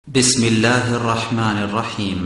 بسم الله الرحمن الرحيم.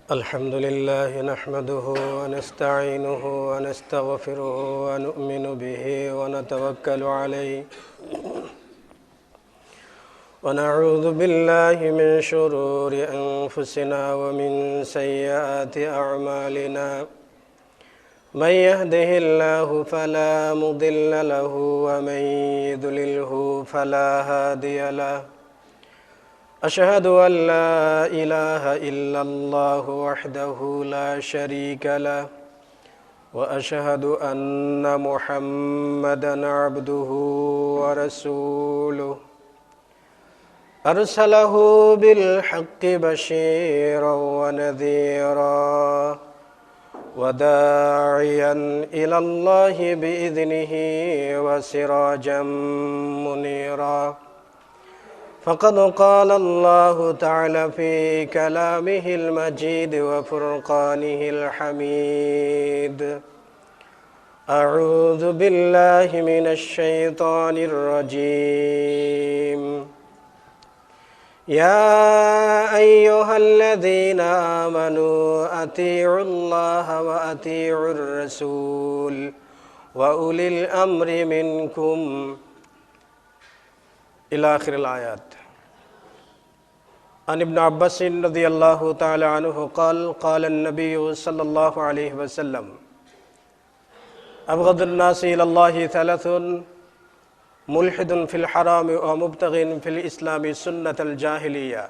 الحمد لله نحمده ونستعينه ونستغفره ونؤمن به ونتوكل عليه ونعوذ بالله من شرور أنفسنا ومن سيئات أعمالنا من يهده الله فلا مضل له ومن يضلله فلا هادي له أشهد أن لا إله إلا الله وحده لا شريك له وأشهد أن محمدًا عبده ورسوله أرسله بالحق بشيرًا ونذيرًا وداعيًا إلى الله بإذنه وسراجًا منيرًا فقد قال الله تعالى في كلامه المجيد وفرقانه الحميد أعوذ بالله من الشيطان الرجيم يا أيها الذين آمنوا أطيعوا الله وأطيعوا الرسول وأولي الأمر منكم إلى آخر الآيات. عن ابن عباس رضي الله تعالى عنه قال قال النبي صلى الله عليه وسلم أبغض الناس إلى الله ثلاث ملحد في الحرام ومبتغ في الإسلام سنة الجاهلية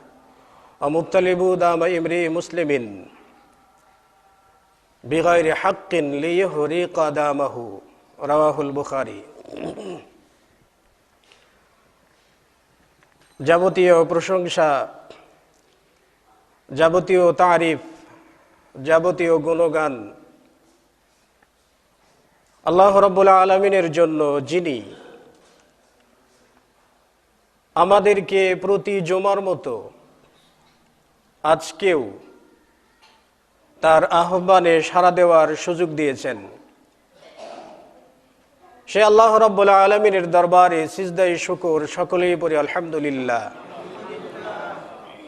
ومطلب دام امرئ مسلم بغير حق ليهرق دامه رواه البخاري. যাবতীয় প্রশংসা, যাবতীয় তারিফ, যাবতীয় গুণগান আল্লাহ রাব্বুল আলামিনের জন্য, যিনি আমাদেরকে প্রতি জুমার মতো আজকেও তার আহ্বানে সাড়া দেওয়ার সুযোগ দিয়েছেন। সে আল্লাহ রাব্বুল আলামিনের দরবারে সিজদায়ে শুকর সকলেই পড়ি আলহামদুলিল্লাহ।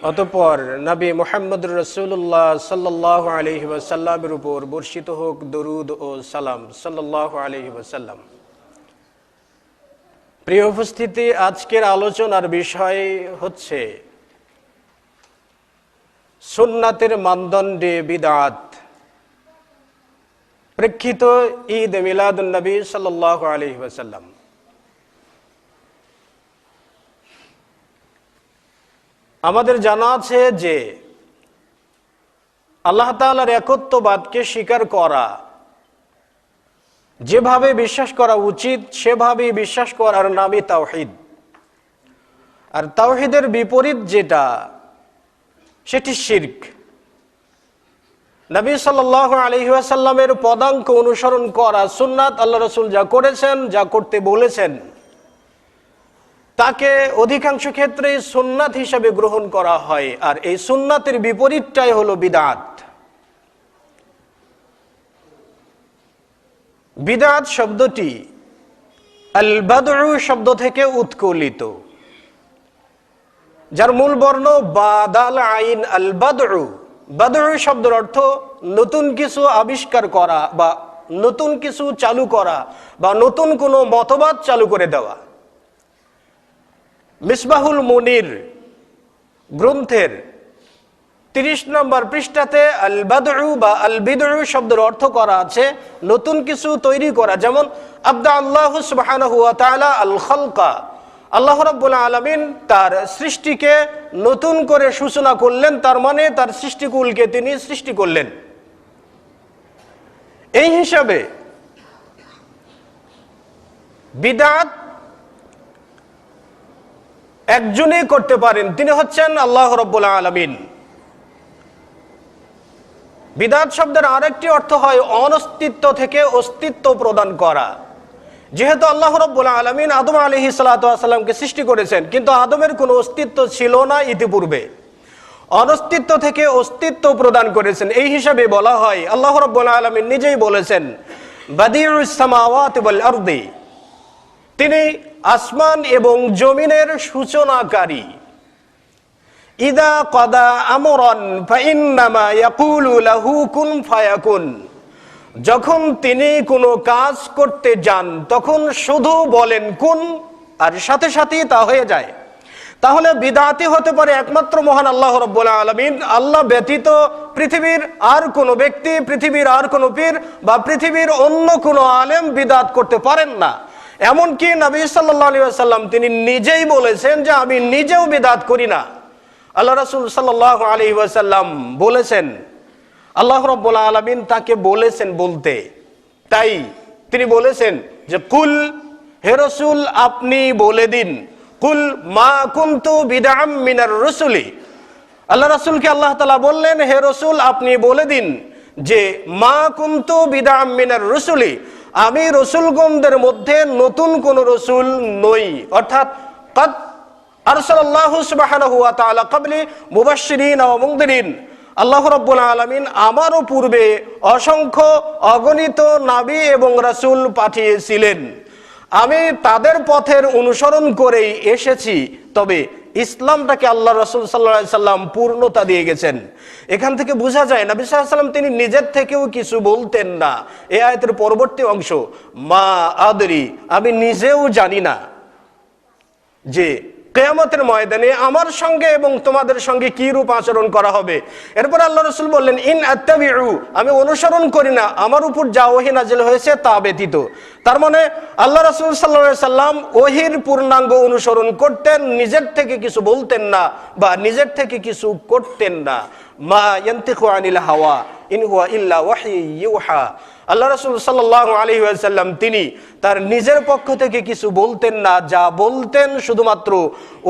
অতঃপর নবী মুহাম্মদুর রাসূলুল্লাহ সাল্লাল্লাহু আলাইহি ওয়াসাল্লামের উপর বর্ষিত হোক দরুদ ও সালাম সাল্লাল্লাহু আলাইহি ওয়াসাল্লাম। প্রিয় উপস্থিতি, আজকের আলোচনার বিষয় হচ্ছে সুন্নাতের মানদণ্ডে বিদআত, প্রেক্ষিত ঈদ মিলাদুন নবী সাল্লাল্লাহু আলাইহি ওয়াসাল্লাম। আমাদের জানা আছে যে আল্লাহ তাআলার একত্ববাদকে স্বীকার করা, যেভাবে বিশ্বাস করা উচিত সেভাবেই বিশ্বাস করার নামই তাওহীদ। আর তাওহীদের বিপরীত যেটা, সেটি শিরক। নবী সাল্লাল্লাহু আলাইহি ওয়াসাল্লামের পদাঙ্ক অনুসরণ করা, সুন্নাত, আল্লাহ রাসূল যা করেছেন, যা করতে বলেছেন, তাকে অধিকাংশ ক্ষেত্রে সুন্নাত হিসাবে গ্রহণ করা হয়। আর এই সুন্নাতের বিপরীতটাই হলো বিদআত। বিদআত শব্দটি আল বাদউ শব্দ থেকে উৎকলিত, যার মূল বর্ণ বাদাল আইন আল বাদউ। বাদউ শব্দের অর্থ নতুন কিছু আবিষ্কার করা বা নতুন কিছু চালু করা বা নতুন কোনো মতবাদ চালু করে দেওয়া। মিসবাহুল মুনির গ্রন্থের 30 নম্বর পৃষ্ঠাতে আল বাদউ বা আল বিদউ শব্দের অর্থ করা আছে নতুন কিছু তৈরি করা। যেমন আবদা আল্লাহু সুবহানাহু ওয়া তাআলা আল খালকা, আল্লাহ রাব্বুল আলামিন তার সৃষ্টিকে নতুন করে সূচনা করলেন, তার মানে তার সৃষ্টিকুলকে তিনি সৃষ্টি করলেন। এই হিসাবে বিদআত একজনই করতে পারেন, তিনি হচ্ছেন আল্লাহ রাব্বুল আলামিন। বিদআত শব্দের আরেকটি অর্থ হয় অনস্তিত্ব থেকে অস্তিত্ব প্রদান করা। যেহেতু আল্লাহ রাব্বুল আলামিন আদম আলাইহিস সালাতু ওয়াস সালামকে সৃষ্টি করেছেন, কিন্তু আদমের কোনো অস্তিত্ব ছিল না ইতিপূর্বে, অনস্তিত্ব থেকে অস্তিত্ব প্রদান করেছেন। এই হিসাবে বলা হয় আল্লাহ রাব্বুল আলামিন নিজেই বলেছেন বাদিউস সামাওয়াতি ওয়াল আরদি, তিনি আসমান এবং জমিনের সূচনাকারী। ইদা কাদা আমরান ফাইন্নামা ইয়াকুলু লাহু কুন ফায়াকুন, যখন তিনি কোনো কাজ করতে যান তখন শুধু বলেন কুন, আর সাথে সাথেই তা হয়ে যায়। তাহলে বিদআতি হতে পারে একমাত্র মহান আল্লাহ রাব্বুল আলামিন। আল্লাহ ব্যতীত পৃথিবীর আর কোনো ব্যক্তি, পৃথিবীর আর কোনো পীর বা পৃথিবীর অন্য কোনো আলেম বিদআত করতে পারেন না। এমনকি নবী সাল্লাল্লাহু আলাইহি ওয়াসাল্লাম তিনি নিজেই বলেছেন যে আমি নিজেও বিদআত করি না। আল্লাহ রাসূল সাল্লাল্লাহু আলাইহি ওয়াসাল্লাম বলেছেন, আল্লাহ রাব্বুল আলামিন তাকে বলেছেন বলতে, তাই তিনি বলেছেন যে কুল, হে রাসূল আপনি বলে দিন, কুল মা কুনতু বিদআম মিনার রাসূলি। আল্লাহ রাসূলকে আল্লাহ তাআলা বললেন, হে রাসূল আপনি বলে দিন যে মা কুনতু বিদআম মিনার রাসূলি, আমি রাসূলগণদের মধ্যে নতুন কোন রাসূল নই। অর্থাৎ কাদ আরসালাল্লাহু সুবহানাহু ওয়া তাআলা ক্বাবলি মুবাশশিরিন ওয়া মুনযিরিন, আল্লাহ রাব্বুল আলামিন আমারও পূর্বে অসংখ্য অগণিত নবী এবং রাসূল পাঠিয়েছিলেন, আমি তাদের পথের অনুসরণ করেই এসেছি। তবে ইসলামটাকে আল্লাহ রাসূল সাল্লাল্লাহু আলাইহি সাল্লাম পূর্ণতা দিয়ে গেছেন। এখান থেকে বোঝা যায় নবী সাল্লাল্লাহু আলাইহি সাল্লাম তিনি নিজের থেকেও কিছু বলতেন না। এই আয়াতের পরবর্তী অংশ মা আদরি, আমি নিজেও জানি না যে কিয়ামতের ময়দানে আমার সঙ্গে এবং তোমাদের সঙ্গে কি রূপ আচরণ করা হবে। এরপর আল্লাহ রাসূল বললেন ইন আত্তাবিউ, আমি অনুসরণ করি না আমার উপর যা ওহী নাযিল হয়েছে তা ব্যতীত। তার মানে আল্লাহ রাসূল সাল্লাল্লাহু আলাইহি সাল্লাম ওহীর পূর্ণাঙ্গ অনুসরণ করতেন, নিজের থেকে কিছু বলতেন না বা নিজের থেকে কিছু করতেন না। মা ইয়ানতিকু আনিল হাওয়া ইন হুয়া ইল্লা ওয়াহয়ু ইউহা, আল্লাহ রাসূল সাল্লাল্লাহু আলাইহি ওয়াসাল্লাম তিনি তার নিজের পক্ষ থেকে কিছু বলতেন না, যা বলতেন শুধুমাত্র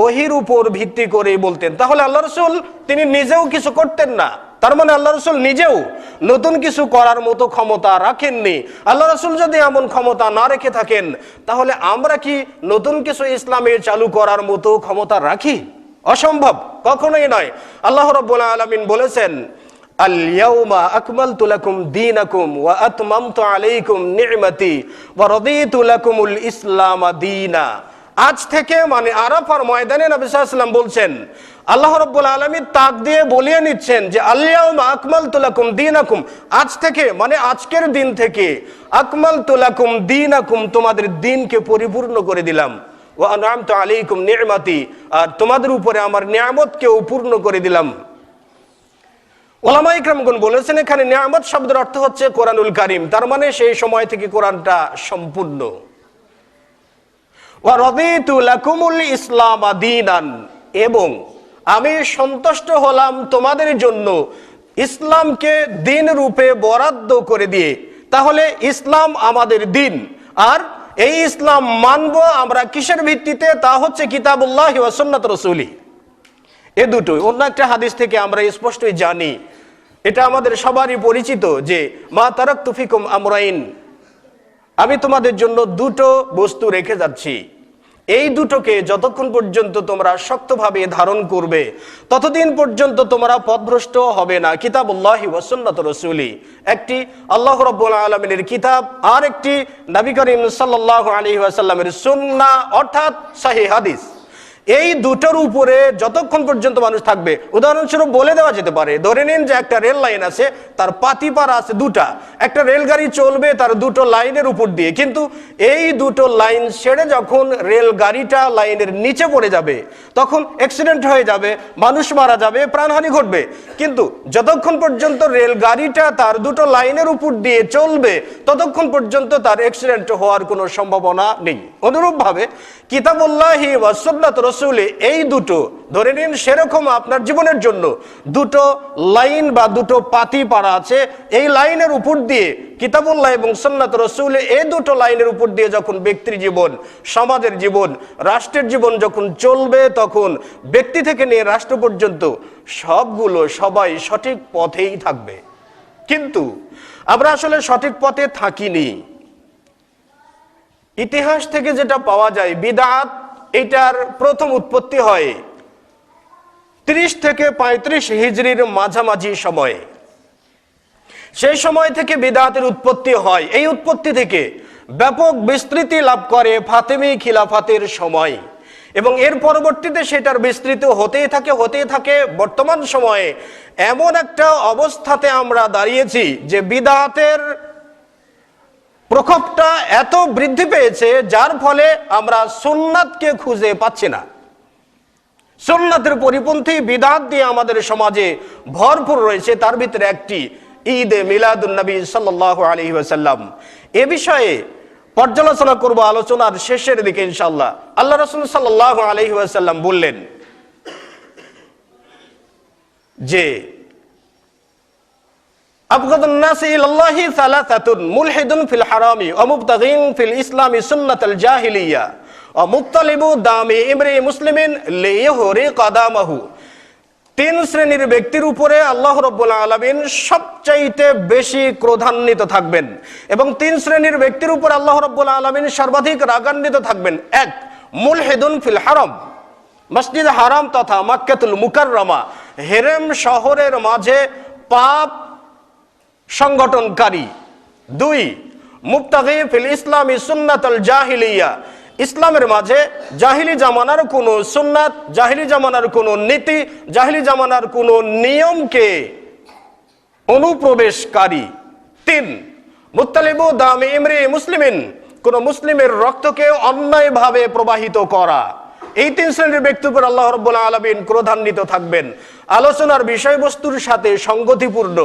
ওহীর উপর ভিত্তি করে বলতেন। তাহলে আল্লাহ রাসূল তিনি নিজেও কিছু করতেন না, তার মানে আল্লাহ রাসূল নিজেও নতুন কিছু করার মতো ক্ষমতা রাখেননি। আল্লাহ রাসূল যদি এমন ক্ষমতা না রেখে থাকেন, তাহলে আমরা কি নতুন কিছু ইসলামে চালু করার মতো ক্ষমতা রাখি? অসম্ভব, কখনোই নয়। আল্লাহ রাব্বুল আলামিন বলেছেন আল ইয়াউমা আকমালতু লাকুম দীনাকুম ওয়া আতমামতু আলাইকুম নি'মাতি ওয়া রাদিতু লাকুমুল ইসলাম দীনা। আজ থেকে, মানে আরাফার ময়দানে নবী সাল্লাল্লাহু আলাইহি ওয়াসাল্লাম বলছেন, আল্লাহ রাব্বুল আলামিন তাক দিয়ে বলিয়ে নিচ্ছেন যে আল ইয়াউমা আকমালতু লাকুম দীনাকুম, আজ থেকে মানে আজকের দিন থেকে আকমালতু লাকুম দীনাকুম, তোমাদের দ্বীনকে পরিপূর্ণ করে দিলাম। ওয়া আনআমতু আলাইকুম নি'মাতি, আর তোমাদের উপরে আমার নিয়ামতকেও পূর্ণ করে দিলাম। ওলামায়ে কেরামগণ বলেছেন এখানে নিয়ামত শব্দের অর্থ হচ্ছে কোরআনুল কারীম, তার মানে সেই সময় থেকে কোরআনটা সম্পূর্ণ। ওয়া রাদিতু লাকুমুল ইসলাম দীনান, এবং আমি সন্তুষ্ট হলাম তোমাদের জন্য ইসলামকে দিন রূপে বরাদ্দ করে দিয়ে। তাহলে ইসলাম আমাদের দিন, আর এই ইসলাম মানব আমরা কিসের ভিত্তিতে? তা হচ্ছে কিতাবুল্লাহি ওয়া সুন্নাত রাসূলি। এ দুটোই অন্য একটা হাদিস থেকে আমরা স্পষ্টই জানি, এটা আমাদের সবারই পরিচিত যে মা তারাকতু ফিকুম আমরাইন, আমি তোমাদের জন্য দুটো বস্তু রেখে যাচ্ছি, এই দুটোকে যতক্ষণ পর্যন্ত তোমরা শক্তভাবে ধারণ করবে ততদিন পর্যন্ত তোমরা পথভ্রষ্ট হবে না। কিতাবুল্লাহি ওয়া সুন্নাত রাসূলি, একটি আল্লাহ রাব্বুল আলামিনের কিতাব, আর একটি নবী করিম সাল্লাল্লাহু আলাইহি ওয়াসাল্লামের সুন্নাহ অর্থাৎ সহিহ হাদিস। এই দুটোর উপরে যতক্ষণ পর্যন্ত মানুষ থাকবে, উদাহরণস্বরূপ বলে দেওয়া যেতে পারে, ধরে নিন যে একটা রেল লাইন আছে, তার পাতিপাড়া আছে দুটা, একটা রেলগাড়ি চলবে তার দুটো লাইনের উপর দিয়ে, কিন্তু এই দুটো লাইন ছেড়ে যখন রেলগাড়িটা লাইনের নিচে পড়ে যাবে তখন অ্যাক্সিডেন্ট হয়ে যাবে, মানুষ মারা যাবে, প্রাণহানি ঘটবে। কিন্তু যতক্ষণ পর্যন্ত রেলগাড়িটা তার দুটো লাইনের উপর দিয়ে চলবে ততক্ষণ পর্যন্ত তার অ্যাক্সিডেন্ট হওয়ার কোনো সম্ভাবনা নেই। অনুরূপভাবে কিতাবুল্লাহি ওয়া সুন্নাত রসুলে এই দুটো ধরে নিন, সেরকম আপনার জীবনের জন্য দুটো লাইন বা দুটো পাতি পাড়া আছে। এই লাইনের উপর দিয়ে কিতাবুল্লাহ এবং সুন্নাত রসুলে এই দুটো লাইনের উপর দিয়ে যখন ব্যক্তির জীবন, সমাজের জীবন, রাষ্ট্রের জীবন যখন চলবে, তখন ব্যক্তি থেকে নিয়ে রাষ্ট্র পর্যন্ত সবাই সঠিক পথেই থাকবে। কিন্তু আমরা আসলে সঠিক পথে থাকিনি। ইতিহাস থেকে যেটা পাওয়া যায়, বিদআত এটার প্রথম উৎপত্তি হয় 30 থেকে 35 হিজরির মাঝামাঝি সময়ে। সেই সময় থেকে বিদআতের উৎপত্তি হয়। এই উৎপত্তি থেকে ব্যাপক বিস্তৃতি লাভ করে ফাতেমি খিলাফতের সময়, এবং এর পরবর্তীতে সেটার বিস্তৃত হতেই থাকে। বর্তমান সময়ে এমন একটা অবস্থাতে আমরা দাঁড়িয়েছি যে বিদআতের প্রকোপটা এত বৃদ্ধি পেয়েছে, যার ফলে আমরা সুন্নাতকে খুঁজে পাচ্ছি না। সুন্নাতের পরিপন্থী বিদআত দিয়ে আমাদের সমাজে ভরপুর রয়েছে। তার ভিতরে একটি ঈদে মিলাদুন নবী সাল্লাল্লাহু আলাইহি ওয়াসাল্লাম। এ বিষয়ে পর্যালোচনা করব আলোচনার শেষের দিকে ইনশাআল্লাহ। আল্লাহ রাসূল সাল্লাল্লাহু আলাইহি ওয়াসাল্লাম বললেন যে আবগাদুন নাসি ইলাল্লাহি সালাসাতুন মুলহিদুন ফিল হারামি ওয়া মুবতাগিন ফিল ইসলামি সুন্নাতাল জাহিলিয়া ওয়া মুত্তালিবু দামি ইমরি মুসলিমিন লিয়ুহরি কাদামাহু। 3 শ্রেণীর ব্যক্তির উপরে আল্লাহ রাব্বুল আলামিন সবচাইতে বেশি ক্রোধান্বিত থাকবেন, এবং 3 শ্রেণীর ব্যক্তির উপর আল্লাহ রাব্বুল আলামিন সর্বাধিক রাগান্বিত থাকবেন। 1, মুলহিদুন ফিল হারাম, মসজিদ হারাম তথা মক্কাতুল মুকাররমা হেরেম শহরের মাঝে পাপ সংগঠনকারী। 2, মুবতাগি ফিল ইসলামি সুন্নাতাল জাহিলিয়া, ইসলামের মাঝে জাহিলি জামানার কোন সুন্নাত, জাহিলি জামানার কোন নীতি, জাহিলি জামানার কোন নিয়মকে অনুপ্রবেশকারী। 3, মুত্তালিবু দামি ইমরি মুসলিমিন, কোন মুসলিমের রক্তকে অন্যায়ভাবে প্রবাহিত করা। এই 3 শ্রেণীর ব্যক্তির উপর আল্লাহ রাব্বুল আলামিন ক্রোধান্বিত থাকবেন। আলোচনার বিষয়বস্তুর সাথে সঙ্গতিপূর্ণ।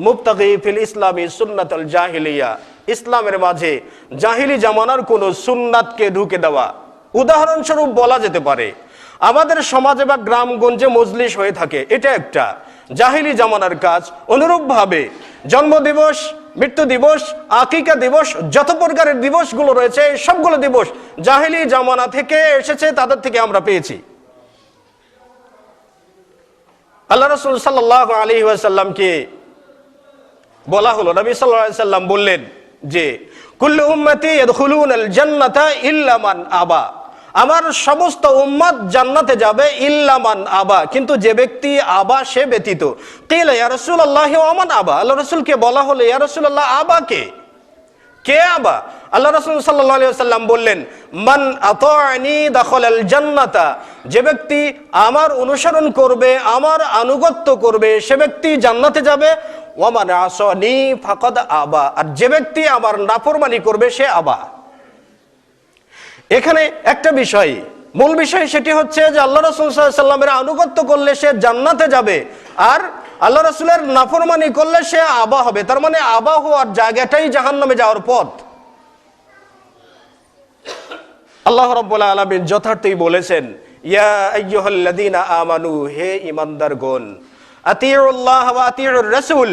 মুবতাগি ফিল ইসলামি সুন্নাতাল জাহিলিয়া, ইসলামের মাঝে জাহিলি জামানার কোন সুন্নাতকে ঢুকে দেওয়া। উদাহরণস্বরূপ বলা যেতে পারে, আমাদের সমাজে বা গ্রামগঞ্জে মজলিস হয়ে থাকে, এটা একটা জাহিলি জামানার কাজ। অনুরূপভাবে জন্মদিবস, মৃত্যু দিবস, আকিকা দিবস, যত প্রকারের দিবসগুলো রয়েছে, সবগুলো দিবস জাহিলি জামানা থেকে এসেছে, তাদের থেকে আমরা পেয়েছি। আল্লাহ রাসূল সাল্লাল্লাহু আলাইহি ওয়াসাল্লামকে বলা হলো, নবী সাল্লাল্লাহু আলাইহি ওয়াসাল্লাম বললেন যে কুল্লু উম্মতি ইয়াদখুলুনাল জান্নাতা ইল্লা মান আবা, আমার সমস্ত উম্মত জান্নাতে যাবে ইল্লা মান আবা, কিন্তু যে ব্যক্তি আবা সে ব্যতীত। কিলা ইয়া রাসূলুল্লাহ ওয়া মান আবা, আল্লাহ রাসূলকে বলা হলো, ইয়া রাসূলুল্লাহ আবা কে আবা? আল্লাহ রাসূল সাল্লাল্লাহু আলাইহি ওয়াসাল্লাম বললেন, মান আতাআনি দাখালাল জান্নাতা, যে ব্যক্তি আমার অনুসরণ করবে, আমার আনুগত্য করবে, সে ব্যক্তি জান্নাতে যাবে। ওয়া মান আসানি ফাকাদ আবা, আর যে ব্যক্তি আমার নাফরমানি করবে সে আবা। এখানে একটা বিষয়, মূল বিষয়, সেটি হচ্ছে যে আল্লাহ রাসূল সাল্লাল্লাহু আলাইহি ওয়াসাল্লামের আনুগত্য করলে সে জান্নাতে যাবে, আর আল্লাহ রাসূলের নাফরমানি করলে সে আবা হবে। তার মানে আবা হওয়ার জায়গাটাই জাহান্নামে যাওয়ার পথ। আল্লাহ রাব্বুল আলামিন যথার্থই বলেছেন, ইয়া আইয়ুহাল্লাযীনা আমানু, হে ঈমানদারগণ, আতিউল্লাহ ওয়া আতিউর রাসূল,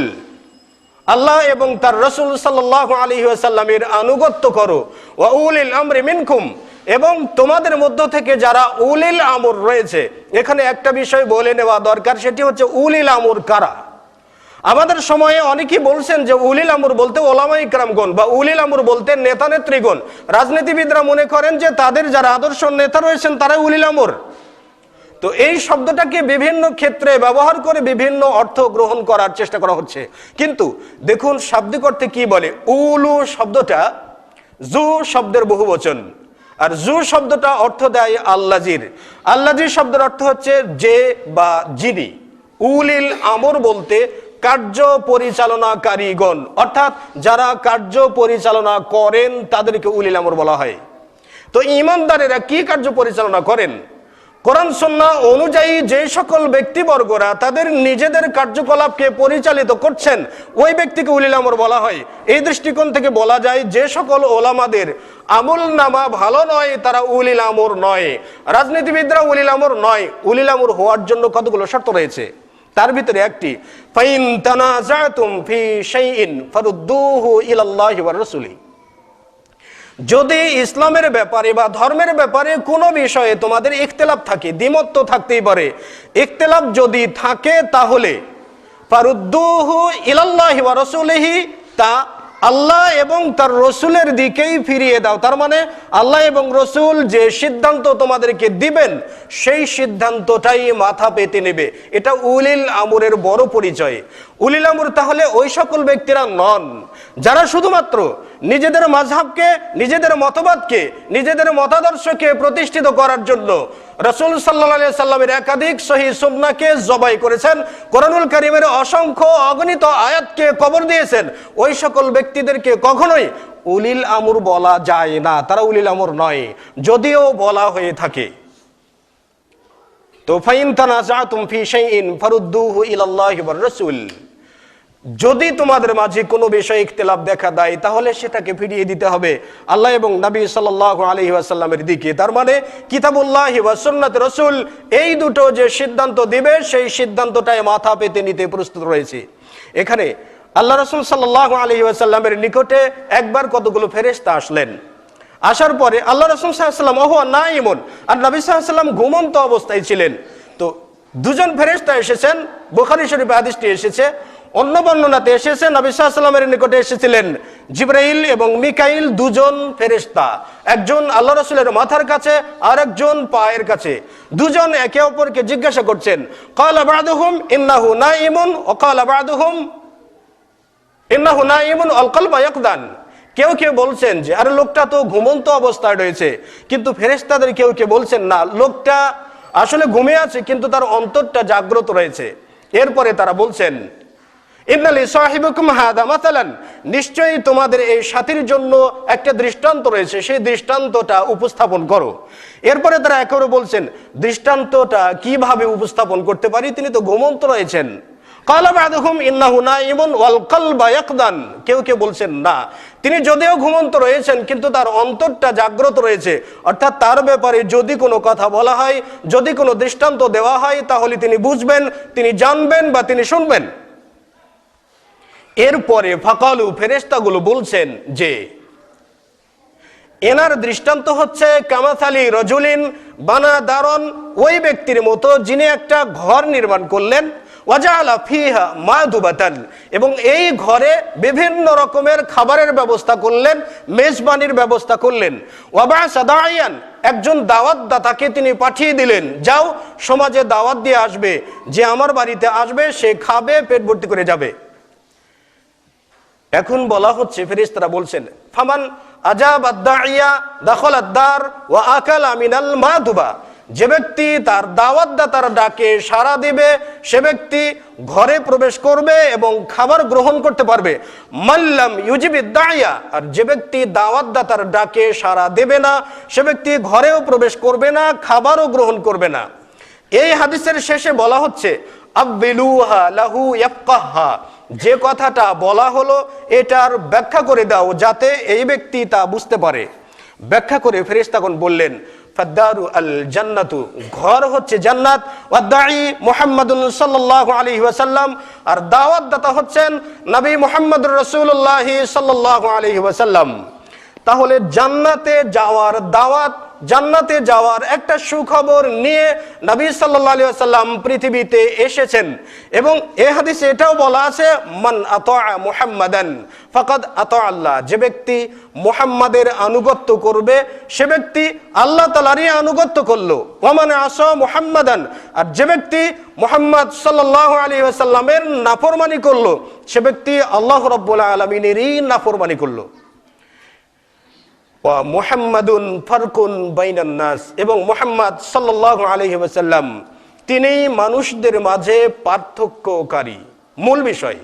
আল্লাহ এবং তার রাসূল সাল্লাল্লাহু আলাইহি ওয়াসাল্লামের আনুগত্য করো। ওয়া উলিল আমরি মিনকুম, এবং তোমাদের মধ্য থেকে যারা উলিল আমর রয়েছে। এখানে একটা বিষয় বলে নেওয়া দরকার, সেটি হচ্ছে উলিল আমর কারা। আমাদের সময়ে অনেকেই বলছেন যে উলিল আমর বলতে ওলামা ইকরামগণ, বা উলিল আমর বলতে নেতা নেত্রীগণ। রাজনীতিবিদরা মনে করেন যে তাদের যারা আদর্শ নেতা রয়েছেন তারাই উলিল আমর। তো এই শব্দটাকে বিভিন্ন ক্ষেত্রে ব্যবহার করে বিভিন্ন অর্থ গ্রহণ করার চেষ্টা করা হচ্ছে। কিন্তু দেখুন শাব্দিক অর্থে কি বলে। উলু শব্দটা জু শব্দের বহুবচন, আর জু শব্দটা অর্থ দেয় আল্লাজির। আল্লাজির শব্দের অর্থ হচ্ছে যে বা যিনি। উলিল আমর বলতে কার্য পরিচালনাকারীগণ, অর্থাৎ যারা কার্য পরিচালনা করেন তাদেরকে উলিল আমর বলা হয়। তো ঈমানদারেরা কি কার্য পরিচালনা করেন? কোরআন সুন্নাহ অনুযায়ী যে সকল ব্যক্তিবর্গরা তাদের নিজেদের কার্যকলাপকে পরিচালিত করছেন ওই ব্যক্তিকে উলিল আমর বলা হয়। এই দৃষ্টিকোণ থেকে বলা যায় যে সকল ওলামাদের আমল নামা ভালো নয় তারা উলিল আমর নয়। রাজনীতিবিদরা উলিল আমর নয়। উলিল আমর হওয়ার জন্য কতগুলো শর্ত রয়েছে, তার ভিতরে একটি ফাইন তানাজাতুম ফি শাইইন ফারুদ্দুহু ইলাল্লাহি ওয়া রাসূলি। যদি ইসলামের ব্যাপারে বা ধর্মের ব্যাপারে কোনো বিষয়ে তোমাদের ইখতিলাফ থাকে, দ্বিমত তো থাকতেই পারে, ইখতিলাফ যদি থাকে তাহলে ফারুদ্দুহু ইলাল্লাহি ওয়া রাসূলিহি, তা আল্লাহ এবং তার রসুলের দিকেই ফিরিয়ে দাও। তার মানে আল্লাহ এবং রসুল যে সিদ্ধান্ত তোমাদেরকে দিবেন সেই সিদ্ধান্তটাই মাথা পেতে নেবে। এটা উলিল আমরের বড় পরিচয়। উলিল আমর তাহলে ওই সকল ব্যক্তিরা নন যারা শুধুমাত্র নিজেদের মাযহাবকে, নিজেদের মতবাদকে, নিজেদের মতাদর্শকে প্রতিষ্ঠিত করার জন্য রাসূল সাল্লাল্লাহু আলাইহি সাল্লামের একাধিক সহিহ সুন্নাহকে জবাই করেছেন, কোরআনুল কারীমের অসংখ্য অগণিত আয়াতকে কবর দিয়েছেন, ওই সকল ব্যক্তিদেরকে কখনোই উলিল আমর বলা যায় না। তারা উলিল আমর নয়, যদিও বলা হয়ে থাকে। তো ফাইন তানাজাতুম ফি শাইইন ফারুদ্দুহু ইলাল্লাহি ওয়ার রাসূল, যদি তোমাদের মাঝে কোনো বিষয়ে ইখতিলাফ দেখা দেয় তাহলে সেটাকে ফিরিয়ে দিতে হবে আল্লাহ এবং নবী সাল্লাল্লাহু আলাইহি ওয়াসাল্লামের দিকে। তার মানে কিতাবুল্লাহি ওয়া সুন্নাত রাসূল, এই দুটো যে সিদ্ধান্ত দিবে সেই সিদ্ধান্তটাই মাথা পেতে নিতে প্রস্তুত রয়েছে। এখানে আল্লাহ রাসূল সাল্লাল্লাহু আলাইহি ওয়াসাল্লামের নিকটে একবার কতগুলো ফেরেশতা আসলেন। আসার পরে আল্লাহ রাসূল সাল্লাল্লাহু আলাইহি ওয়াসাল্লাম ওয়া নাইমুন, আর নবী সাল্লাল্লাহু আলাইহি ওয়াসাল্লাম ঘুমন্ত অবস্থায় ছিলেন। তো দুজন ফেরেশতা এসেছেন, বুখারী শরীফে হাদিসটি এসেছে। অন্য বর্ণনাতে এসেছে নবী সাল্লাল্লাহু আলাইহি ওয়াসাল্লামের নিকটে এসেছিলেন জিবরাইল এবং মিকাইল, দুজন ফেরেশতা, একজন আল্লাহ রাসূলের মাথার কাছে আর একজন পায়ের কাছে। দুজন একে অপরকে জিজ্ঞাসা করছেন, ক্বালা বা'দুহুম ইন্নাহু নাইমুন ওয়া ক্বালা বা'দুহুম ইন্নাহু নাইমুন ওয়াল কলবু ইয়াকদান। কেউ কেউ বলছেন যে আরে লোকটা তো ঘুমন্ত অবস্থায় রয়েছে, কিন্তু ফেরেশতাদের কেউ কেউ বলছেন না, লোকটা আসলে ঘুমিয়ে আছে কিন্তু তার অন্তরটা জাগ্রত রয়েছে। এরপরে তারা বলছেন, ইন্নালি সাহিবুকুম হাদা মাসালান, নিশ্চয়ই তোমাদের এই সাথীর জন্য একটা দৃষ্টান্ত রয়েছে, সেই দৃষ্টান্তটা উপস্থাপন করো। এরপরে তারা একেবারে বলছেন, দৃষ্টান্তটা কিভাবে উপস্থাপন করতে পারি, তিনি তো ঘুমন্ত রয়েছেন। ক্বালা বা'দুহুম ইন্নাহু নাইমুন ওয়াল কলবু ইয়াকদান, কেউ কেউ বলছেন না, তিনি যদিও ঘুমন্ত রয়েছেন কিন্তু তার অন্তরটা জাগ্রত রয়েছে, অর্থাৎ তার ব্যাপারে যদি কোনো কথা বলা হয়, যদি কোনো দৃষ্টান্ত দেওয়া হয় তাহলে তিনি বুঝবেন, তিনি জানবেন বা তিনি শুনবেন। এরপরে ফাকালু, ফেরেশতাগুলো বলছেন যে এনার দৃষ্টান্ত হচ্ছে কামাসালি রজুলিন বানা দারন, ওই ব্যক্তির মতো যিনি একটা ঘর নির্মাণ করলেন, ওয়াজালা ফিহা মাদুবাতান, এবং এই ঘরে বিভিন্ন রকমের খাবারের ব্যবস্থা করলেন, মেজবানির ব্যবস্থা করলেন। ওয়াবাসা দাইয়ান, একজন দাওয়াতদাতাকে তিনি পাঠিয়ে দিলেন, যাও সমাজে দাওয়াত দিয়ে আসবে, যে আমার বাড়িতে আসবে সে খাবে, পেট ভর্তি করে যাবে। এখন বলা হচ্ছে, ফেরেশতারা বলছেন, ফামান আজাবা দাইয়া দাখালাদ দার ওয়া আকালা মিনাল মাদুবা, যে ব্যক্তি তার দাওয়াতদাতার ডাকে সাড়া দিবে সে ব্যক্তি ঘরে প্রবেশ করবে এবং খাবার গ্রহণ করতে পারবে। মাল্লাম ইউজিবিদ দাইয়া, আর যে ব্যক্তি দাওয়াতদাতার ডাকে সাড়া দেবে না সে ব্যক্তি ঘরেও প্রবেশ করবে না, খাবারও গ্রহণ করবে না। এই হাদিসের শেষে বলা হচ্ছে, আব্বিলুহা লাহু ইয়াফকাহা, যে কথাটা বলা হলো এটার ব্যাখ্যা করে দাও যাতে এই ব্যক্তি তা বুঝতে পারে। ব্যাখ্যা করে ফেরেশতাগণ বললেন, ফাদ্দারু আল জান্নাতু, ঘর হচ্ছে জান্নাত, ওয়াদাই মুহাম্মাদুন সাল্লাল্লাহু আলাইহি ওয়াসাল্লাম, আর দাওয়াতদাতা হচ্ছেন নবী মুহাম্মদুর রাসূলুল্লাহ সাল্লাল্লাহু আলাইহি ওয়াসাল্লাম। তাহলে জান্নাতে যাওয়ার দাওয়াত, জান্নাতে যাওয়ার একটা সুখবর নিয়ে নবী সাল্লাল্লাহু আলাইহি ওয়াসাল্লাম পৃথিবীতে এসেছেন। এবং এই হাদিসে এটাও বলা আছে, মান আতা মুহাম্মাদান ফাকাদ আতা আল্লাহ, যে ব্যক্তি মুহাম্মাদের আনুগত্য করবে সে ব্যক্তি আল্লাহ তাআলারই আনুগত্য করলো। ওয়া মান আসা মুহাম্মাদান, আর যে ব্যক্তি মুহাম্মদ সাল্লাল্লাহু আলাইহি ওয়াসাল্লামের নাফরমানি করলো সে ব্যক্তি আল্লাহ রাব্বুল আলামিনেরই নাফরমানি করলো। ওয়া মুহাম্মাদুন ফারকুন বাইনান নাস, এবং মুহাম্মদ সাল্লাল্লাহু আলাইহি ওয়াসাল্লাম তিনি মানুষদের মাঝে পার্থক্যকারী। মূল বিষয়,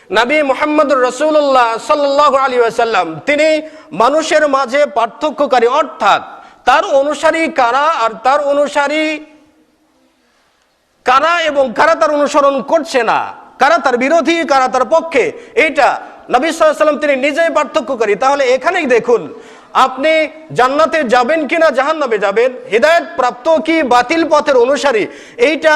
নবী মুহাম্মদুর রাসূলুল্লাহ সাল্লাল্লাহু আলাইহি ওয়াসাল্লাম তিনি মানুষের মাঝে পার্থক্যকারী, অর্থাৎ তার অনুসারী কারা আর তার অনুসারী কারা এবং কারা তার অনুসরণ করছে না, কারা তার বিরোধী, কারা তার পক্ষে, এইটা নবী সাল্লাল্লাহু আলাইহি ওয়াসাল্লাম তিনি নিজেই পার্থক্যকারী। তাহলে এখানেই দেখুন, আপনি জান্নাতে যাবেন কিনা জাহান্নামে যাবেন, হিদায়াত প্রাপ্ত কি বাতিল পথের অনুসারী, এইটা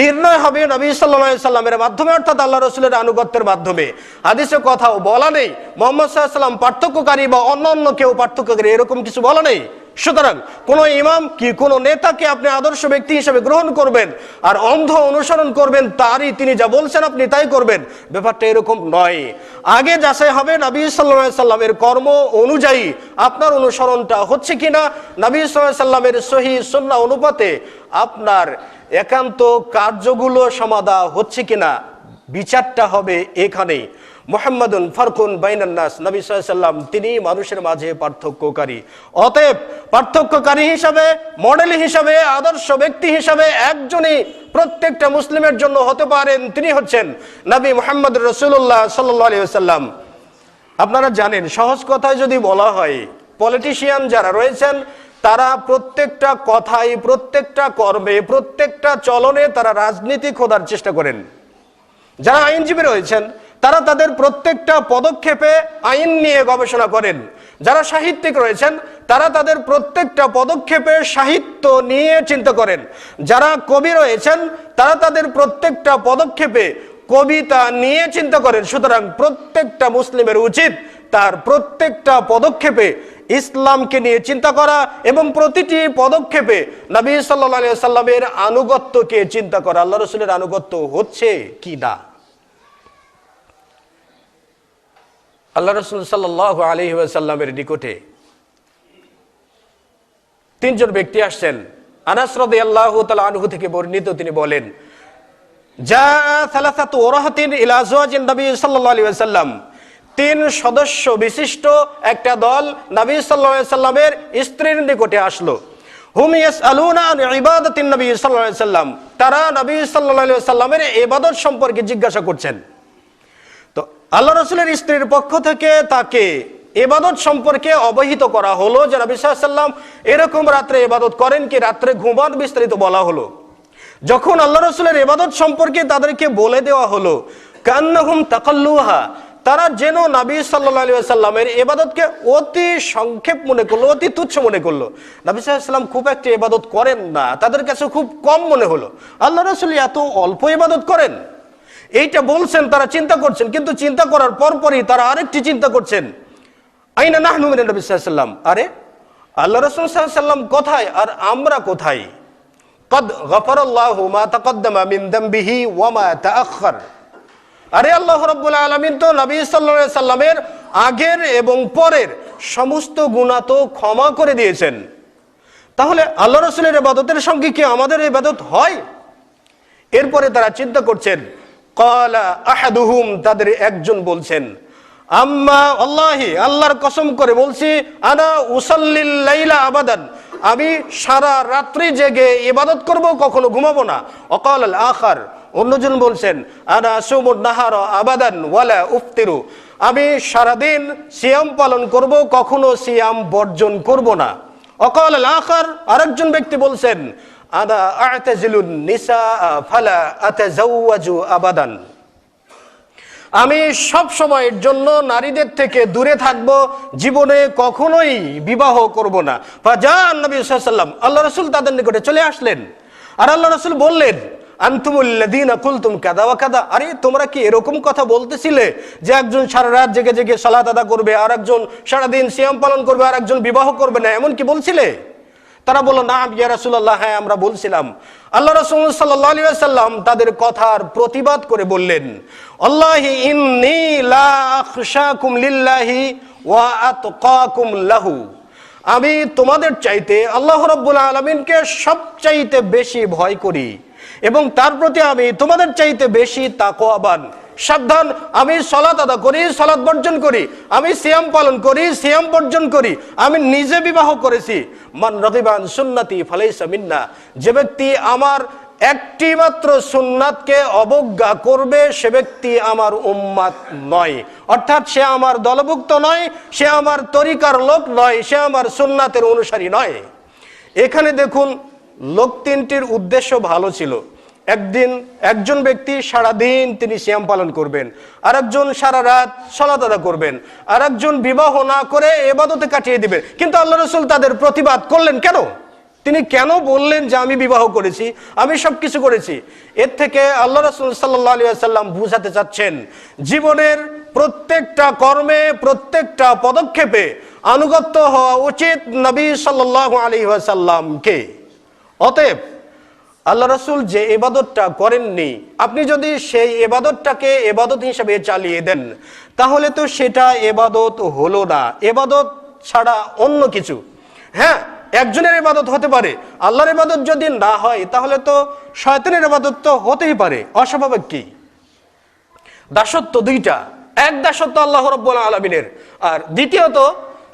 নির্ণয় হবে নবী সাল্লাল্লাহু আলাইহি সাল্লামের মাধ্যমে, অর্থাৎ আল্লাহ রাসূলের আনুগত্যের মাধ্যমে। হাদিসে কথাও বলা নেই মুহাম্মদ সাল্লাল্লাহু আলাইহি সাল্লাম পার্থক্যকারী বা অন্য কেউ পার্থক্যকারী, এরকম কিছু বলা নেই। সুতরাং কোন ইমাম কি কোন নেতাকে আপনি আদর্শ ব্যক্তি হিসেবে গ্রহণ করবেন আর অন্ধ অনুসরণ করবেন, তারই তিনি যা বলছেন আপনি তাই করবেন, ব্যাপারটা এরকম নয়। আগে যাচাই হবে নবী সাল্লাল্লাহু আলাইহি সাল্লামের কর্ম অনুযায়ী আপনার অনুসরণটা হচ্ছে কিনা, নবী সাল্লাল্লাহু আলাইহি সাল্লামের সহিহ সুন্নাহ অনুপাতে আপনার একান্ত কার্যগুলো সমাদা হচ্ছে কিনা, বিচারটা হবে এখানেই। মুহাম্মাদুন ফারকুন বাইনান নাস, নবী সাল্লাল্লাহু আলাইহি সাল্লাম তিনি মানুষের মাঝে পার্থক্যকারী। অতএব পার্থক্যকারী হিসাবে, মডেল হিসাবে, আদর্শ ব্যক্তি হিসাবে একজনই প্রত্যেকটা মুসলিমের জন্য হতে পারেন, তিনি হচ্ছেন নবী মুহাম্মদ রাসূলুল্লাহ সাল্লাল্লাহু আলাইহি ওয়াসাল্লাম। আপনারা জানেন, সহজ কথায় যদি বলা হয়, পলিটিশিয়ান যারা রয়েছেন তারা প্রত্যেকটা কথায়, প্রত্যেকটা কর্মে, প্রত্যেকটা চলনে তারা রাজনীতি খোদার চেষ্টা করেন। যারা আইনজীবী রয়েছেন তারা তাদের প্রত্যেকটা পদক্ষেপে আইন নিয়ে গবেষণা করেন। যারা সাহিত্যিক রয়েছেন তারা তাদের প্রত্যেকটা পদক্ষেপে সাহিত্য নিয়ে চিন্তা করেন। যারা কবি রয়েছেন তারা তাদের প্রত্যেকটা পদক্ষেপে কবিতা নিয়ে চিন্তা করেন। সুতরাং প্রত্যেকটা মুসলিমের উচিত তার প্রত্যেকটা পদক্ষেপে ইসলামকে নিয়ে চিন্তা করা এবং প্রতিটি পদক্ষেপে নবী সাল্লাল্লাহু আলাইহি ওয়াসাল্লামের আনুগত্যকে চিন্তা করা, আল্লাহ রাসূলের আনুগত্য হচ্ছে কি না। আল্লাহ রাসূল সাল্লাল্লাহু আলাইহি ওয়াসাল্লামের নিকটে তিনজন ব্যক্তি আসছেন। আনাস রাদিয়াল্লাহু তাআলা আনহু থেকে বর্ণিত, তিনি বলেন, জা সালাসাতু ওরাহাতিন ইলা আজওয়াজিন নবী সাল্লাল্লাহু আলাইহি ওয়াসাল্লাম, তিন সদস্য বিশিষ্ট একটা দল নবী সাল্লাল্লাহু আলাইহি ওয়াসাল্লামের স্ত্রীর নিকটে আসলো। হুম ইয়াসআলুনা আন ইবাদাতিন নবী সাল্লাল্লাহু আলাইহি ওয়াসাল্লাম, তারা নবী সাল্লাল্লাহু আলাইহি ওয়াসাল্লামের ইবাদত সম্পর্কে জিজ্ঞাসা করছেন। তো আল্লাহ রাসূলের স্ত্রীর পক্ষ থেকে তাকে ইবাদত সম্পর্কে অবহিত করা হলো যে নবী সাল্লাল্লাহু আলাইহি ওয়াসাল্লাম এরকম রাত্রে ইবাদত করেন কি, রাত্রে ঘুমান, বিস্তারিত বলা হলো। যখন আল্লাহ রাসূলের ইবাদত সম্পর্কে তাদেরকে বলে দেওয়া হলো, কান্নাহুম তাকাল্লুহা, তারা যেন নবী সাল্লাল্লাহু আলাইহি ওয়াসাল্লামের ইবাদতকে অতি সংক্ষেপ মনে করলো, অতি তুচ্ছ মনে করলো। নবী সাল্লাল্লাহু আলাইহি ওয়াসাল্লাম খুব একটা ইবাদত করেন না, তাদের কাছে খুব কম মনে হলো। আল্লাহ রাসূল এত অল্প ইবাদত করেন, এইটা বলছেন, তারা চিন্তা করছেন। কিন্তু চিন্তা করার পরপরই তারা আরেকটি চিন্তা করছেন, আইনা নাহনু মিনান নবী সাল্লাল্লাহু আলাইহি ওয়াসাল্লাম, আরে আল্লাহ রাসূল সাল্লাল্লাহু আলাইহি ওয়াসাল্লাম কোথায় আর আমরা কোথায়? কদ গফারাল্লাহু মা তাকদ্দামা মিন যামবিহি ওয়া মা তাআখার, আরে আল্লাহ রাব্বুল আলামিন তো নবী সাল্লাল্লাহু আলাইহি সাল্লামের আগের এবং পরের সমস্ত গুনাহ তো ক্ষমা করে দিয়েছেন। তাহলে আল্লাহ রাসূলের ইবাদতের সঙ্গে কি আমাদের ইবাদত হয়? এরপরে তারা চিন্তা করছেন। ক্বালা আহাদুহুম, তাদের একজন বলছেন, আম্মা আল্লাহি, আল্লাহর কসম করে বলছি, আনা উসাল্লিল লাইলা আবাদান, আমি সারা রাত্রি জেগে ইবাদত করব, কখনো ঘুমাবো না। ওয়াকাল আল আখার, অন্যজন বলছেন, আনা আসুমুন নাহারা আবাদান ওয়ালা উফতিরু, আমি সারাদিন সিয়াম পালন করব, কখনো সিয়াম বর্জন করব না। ওয়াকাল আল আখার, আরেকজন ব্যক্তি বলছেন, আনা আ'তাজিলুন নিসা ফালা আতাজাওয়াজু আবাদান, আমি সব সময়ের জন্য নারীদের থেকে দূরে থাকব, জীবনে কখনোই বিবাহ করব না। ফাজান নবী সাল্লাল্লাহু আলাইহি ওয়াসাল্লাম, আল্লাহ রাসূল তাদের নিকটে চলে আসলেন। আর আল্লাহ রাসূল বললেন, আনতুমুল্লাযীনা কুলতুম কাযা ওয়া কাযা, আরে তোমরা কি এরকম কথা বলতেছিলে যে একজন সারা রাত জেগে জেগে সালাত আদা করবে, আর একজন সারাদিন সিয়াম পালন করবে, আর একজন বিবাহ করবে না, এমন কি বলছিলে? তারা বলল, না ইয়া রাসূলুল্লাহ, হ্যাঁ আমরা বলছিলাম। আল্লাহ রাসূল সাল্লাল্লাহু আলাইহি ওয়াসাল্লাম তাদের কথার প্রতিবাদ করে বললেন, আল্লাহি ইন্নী লা আখশাকুম লিল্লাহি ওয়া আতকাকুম লাহু, আমি তোমাদের চাইতে আল্লাহ রাব্বুল আলামিনকে সবচাইতে বেশি ভয় করি এবং তার প্রতি আমি তোমাদের চাইতে বেশি তাকওয়াবান। সাবধান, আমি সালাত আদা করি, সালাত বর্জন করি, আমি সিয়াম পালন করি, সিয়াম বর্জন করি, আমি নিজে বিবাহ করেছি। মান রাগিবা আন সুন্নতি ফালাইসা মিন্না, যে ব্যক্তি আমার একটি মাত্র সুন্নাতকে অবজ্ঞা করবে সে ব্যক্তি আমার উম্মাত নয়, অর্থাৎ সে আমার দলভুক্ত নয়, সে আমার তরিকার লোক নয়, সে আমার সুন্নাতের অনুসারী নয়। এখানে দেখুন লোক তিনটির উদ্দেশ্য ভালো ছিল। একজন ব্যক্তি সারাদিন তিনি সিয়াম পালন করবেন, আরেকজন সারা রাত সালাত আদা করবেন, আরেকজন বিবাহ না করে ইবাদতে কাটিয়ে দিবেন। কিন্তু আল্লাহ রাসূল তাদের প্রতিবাদ করলেন কেন? তিনি কেন বললেন যে আমি বিবাহ করেছি, আমি সবকিছু করেছি? এর থেকে আল্লাহ রাসূল সাল্লাল্লাহু আলাইহি ওয়াসাল্লাম বুঝাতে চাচ্ছেন জীবনের প্রত্যেকটা কর্মে, প্রত্যেকটা পদক্ষেপে আনুগত্য হওয়া উচিত নবী সাল্লাল্লাহু আলাইহি ওয়াসাল্লামকে। অতএব আল্লাহ রাসূল যে ইবাদতটা করেননি, আপনি যদি সেই ইবাদতটাকে ইবাদত হিসেবে চালিয়ে দেন, তাহলে তো সেটা ইবাদত হলো না, ইবাদত ছাড়া অন্য কিছু। হ্যাঁ, একজনের ইবাদত হতে পারে, আল্লাহর ইবাদত যদি না হয় তাহলে তো শয়তানের ইবাদত তো হতেই পারে। অস্বাভাবিক কি? দাসত্ব দুইটা, এক দাসত্ব আল্লাহ রাব্বুল আলামিনের, আর দ্বিতীয়ত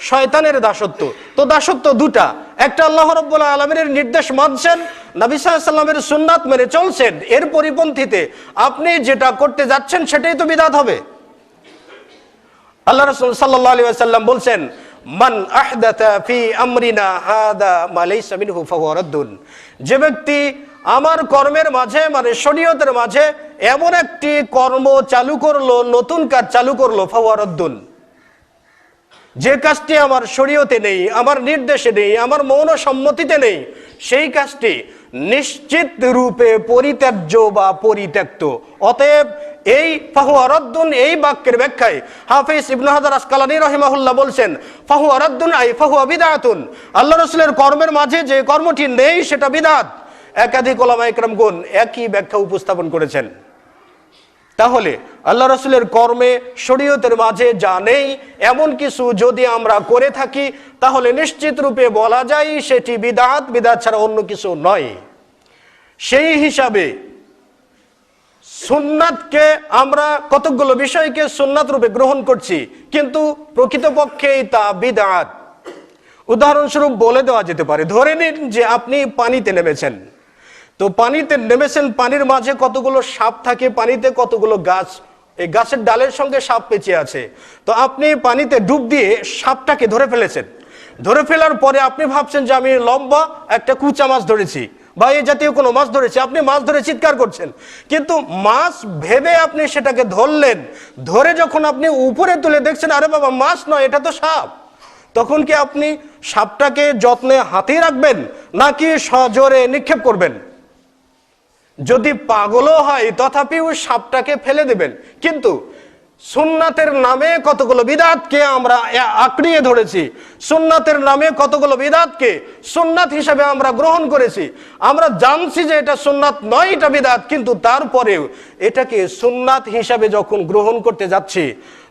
শয়তানের দাসত্ব। তো দাসত্ব দুটা, একটা আল্লাহ রাব্বুল আলামিনের নির্দেশ মানছেন, নবী সাল্লাল্লাহু আলাইহি ওয়াসাল্লামের সুন্নাত মেনে চলছেন, এর পরিপন্থীতে আপনি যেটা করতে যাচ্ছেন সেটাই তো বিদআত হবে। আল্লাহ রাসূল সাল্লাল্লাহু আলাইহি ওয়াসাল্লাম বলছেন, মান আহদাথা ফি আমরিনা হাদা মা লাইসা মিনহু ফাহুয়া রাদ্দুন। যে ব্যক্তি আমার কর্মের মাঝে, মানে শরীয়তের মাঝে এমন একটি কর্ম চালু করলো, নতুন কাজ চালু করলো, ফাহুয়া রাদ্দুন, যে কাজটি আমার শরীয়তে নেই, আমার নির্দেশে নেই, আমার মৌন সম্মতিতে নেই, সেই কাজটি নিশ্চিত রূপে পরিত্যাজ্য বা পরিত্যক্ত। অতএব এই ফাহুয়া রাদ্দুন, এই বাক্যের ব্যাখ্যায় হাফিজ ইবনে হাজার আসকালানী রাহিমাহুল্লাহ বলছেন, ফাহুয়া রাদ্দুন আই ফাহুয়া বিদআতুন। আল্লাহ রাসূলের কর্মের মাঝে যে কর্মটি নেই সেটা বিদআত। একাধিক উলামা ইকরামগণ একই ব্যাখ্যা উপস্থাপন করেছেন। তাহলে আল্লাহ রাসূলের কর্মে শরীয়তের মাঝে যা নেই এমন কিছু যদি আমরা করে থাকি, তাহলে নিশ্চিত রূপে বলা যায় সেটি বিদআত, বিদআত ছাড়া অন্য কিছু নয়। সেই হিসাবে সুন্নাতকে আমরা কতগুলো বিষয়কে সুন্নাত রূপে গ্রহণ করছি, কিন্তু প্রকৃতপক্ষে তা বিদআত। উদাহরণস্বরূপ বলে দেওয়া যেতে পারে, ধরে নিন যে আপনি পানিতে নেমেছেন। তো পানিতে নেমেছেন, পানির মাঝে কতগুলো সাপ থাকে, পানিতে কতগুলো গাছ, এই গাছের ডালের সঙ্গে সাপ পেঁচিয়ে আছে। তো আপনি পানিতে ডুব দিয়ে সাপটাকে ধরে ফেলেছেন। ধরে ফেলার পরে আপনি ভাবছেন যে আমি লম্বা একটা কুচা মাছ ধরেছি বা এই জাতীয় কোনো মাছ ধরেছি। আপনি মাছ ধরে চিৎকার করছেন, কিন্তু মাছ ভেবে আপনি সেটাকে ধরলেন। ধরে যখন আপনি উপরে তুলে দেখছেন, আরে বাবা মাছ নয়, এটা তো সাপ। তখন কি আপনি সাপটাকে যত্নে হাতে রাখবেন নাকি সজোরে নিক্ষেপ করবেন? যদি পাগলও হয় তথাপিও সাপটাকে ফেলে দেবেন। কিন্তু সুন্নাতের নামে কতগুলো বিদআতকে আমরা আঁকড়িয়ে ধরেছি, সুন্নাতের নামে কতগুলো বিদআতকে সুন্নাত হিসেবে আমরা গ্রহণ করেছি। আমরা জানছি যে এটা সুন্নাত নয়, এটা বিদআত, কিন্তু তারপরেও এটাকে সুন্নাত হিসাবে যখন গ্রহণ করতে যাচ্ছি,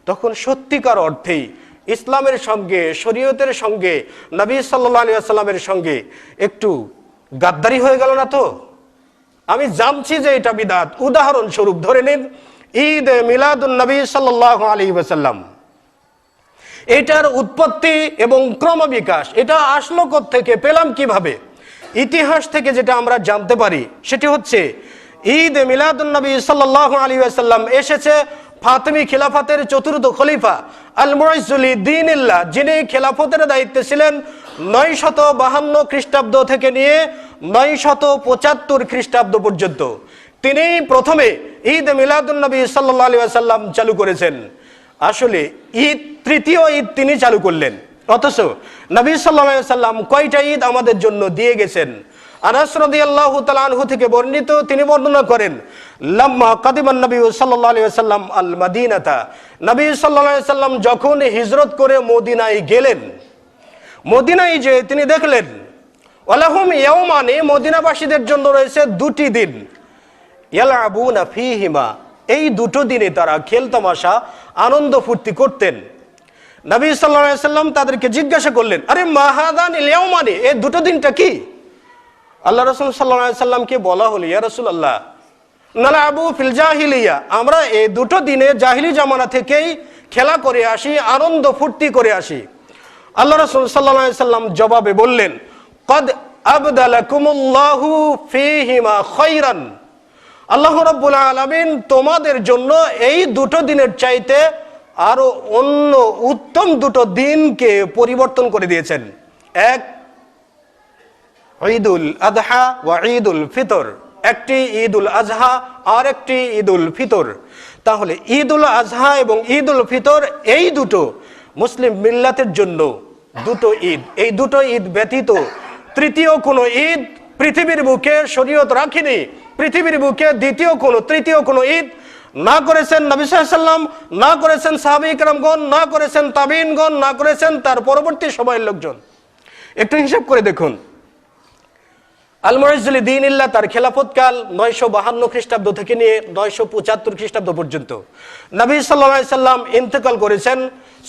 তখন সত্যিকার অর্থেই ইসলামের সঙ্গে, শরীয়তের সঙ্গে, নবী সাল্লাল্লাহু আলাইহি ওয়াসাল্লামের সঙ্গে একটু গাদ্দারি হয়ে গেল না তো? আমি জানছি যে এটা বিদআত। উদাহরণস্বরূপ ধরে নিন ঈদ মিলাদুন নবী সাল্লাল্লাহু আলাইহি ওয়াসাল্লাম। এটার উৎপত্তি এবং ক্রমবিকাশ এটা আসলো কোত্থেকে, পেলাম কিভাবে? ইতিহাস থেকে যেটা আমরা জানতে পারি সেটি হচ্ছে ঈদ মিলাদুন নবী সাল্লাল্লাহু আলাইহি ওয়াসাল্লাম এসেছে ফাতিমি খিলাফতের চতুর্থ খলিফা আল মুইজ্জুলি দ্বীনিল্লাহ, যিনি খেলাফতের দায়িত্বে ছিলেন 952 খ্রিস্টাব্দ থেকে নিয়ে 975 খ্রিস্টাব্দ পর্যন্ত। তিনি প্রথমে ঈদ মিলাদুন নবী সাল্লাল্লাহু আলাইহি ওয়াসাল্লাম চালু করেছেন। আসলে ঈদ, তৃতীয় ঈদ তিনি চালু করলেন। অথচ নবী সাল্লাল্লাহু আলাইহি ওয়াসাল্লাম কয়টা ঈদ আমাদের জন্য দিয়ে গেছেন? আনাস রাদিয়াল্লাহু তাআলা আনহু থেকে বর্ণিত, তিনি বর্ণনা করেন, লাম্মা কাদিমান নবী সাল্লাল্লাহু আলাইহি ওয়াসাল্লাম আল মাদিনাতা, নবী সাল্লাল্লাহু আলাইহি ওয়াসাল্লাম যখন হিজরত করে মদিনায় গেলেন, মদিনায় যে তিনি দেখলেন ওয়ালাহুম ইয়াউমানি, মদিনাবাসীদের জন্য রয়েছে দুটি দিন, ইয়ালআবুনা ফীহিমা, এই দুটো দিনে তারা খেল তামাশা আনন্দ ফুর্তি করতেন। নবী সাল্লাল্লাহু আলাইহি ওয়াসাল্লাম তাদেরকে জিজ্ঞাসা করলেন, আরে মা হাদানিল ইয়াউমানি, এই দুটো দিনটা কি? আল্লাহ রাসূল সাল্লাল্লাহু আলাইহি ওয়াসাল্লামকে বলা হলো, ইয়া রাসূলুল্লাহ নালআবু ফিল জাহিলিয়া, আমরা এই দুটো দিনে জাহিলি জামানা থেকেই খেলা করে আসি, আনন্দ ফুর্তি করে আসি। আল্লাহ রাসূল সাল্লাল্লাহু আলাইহি ওয়াসাল্লাম জবাবে বললেন, কদ আবদালাকুমুল্লাহু ফীহিমা খায়রান, আল্লাহ রাব্বুল আলামিন তোমাদের জন্য এই দুটো দিনের চাইতে আরো অন্য উত্তম দুটো দিনকে পরিবর্তন করে দিয়েছেন। এক ঈদুল আযহা ওয়া ঈদুল ফিতর, একটি ঈদুল আযহা আর একটি ঈদুল ফিতর। তাহলে ঈদুল আযহা এবং ঈদুল ফিতর এই দুটো মুসলিম মিল্লাতের জন্য দুটো ঈদ। এই দুটো ঈদ ব্যতীত তৃতীয় কোনো ঈদ পৃথিবীর বুকে শরীয়ত রাখেনি। পৃথিবীর বুকে তৃতীয় কোনো ঈদ না করেছেন নবী সাল্লাল্লাহু আলাইহি ওয়াসাল্লাম, না করেছেন সাহাবায়ে কেরামগণ, না করেছেন তাবিঈনগণ, না করেছেন তার পরবর্তী সময়ের লোকজন। একটু হিসাব করে দেখুন, আল মুইজ্জুল দ্বীনিল্লাহ তার খেলাফতকাল 952 খ্রিস্টাব্দ থেকে নিয়ে 975 খ্রিস্টাব্দ পর্যন্ত। নবী সাল্লাল্লাহু আলাইহি সাল্লাম ইন্তেকাল করেছেন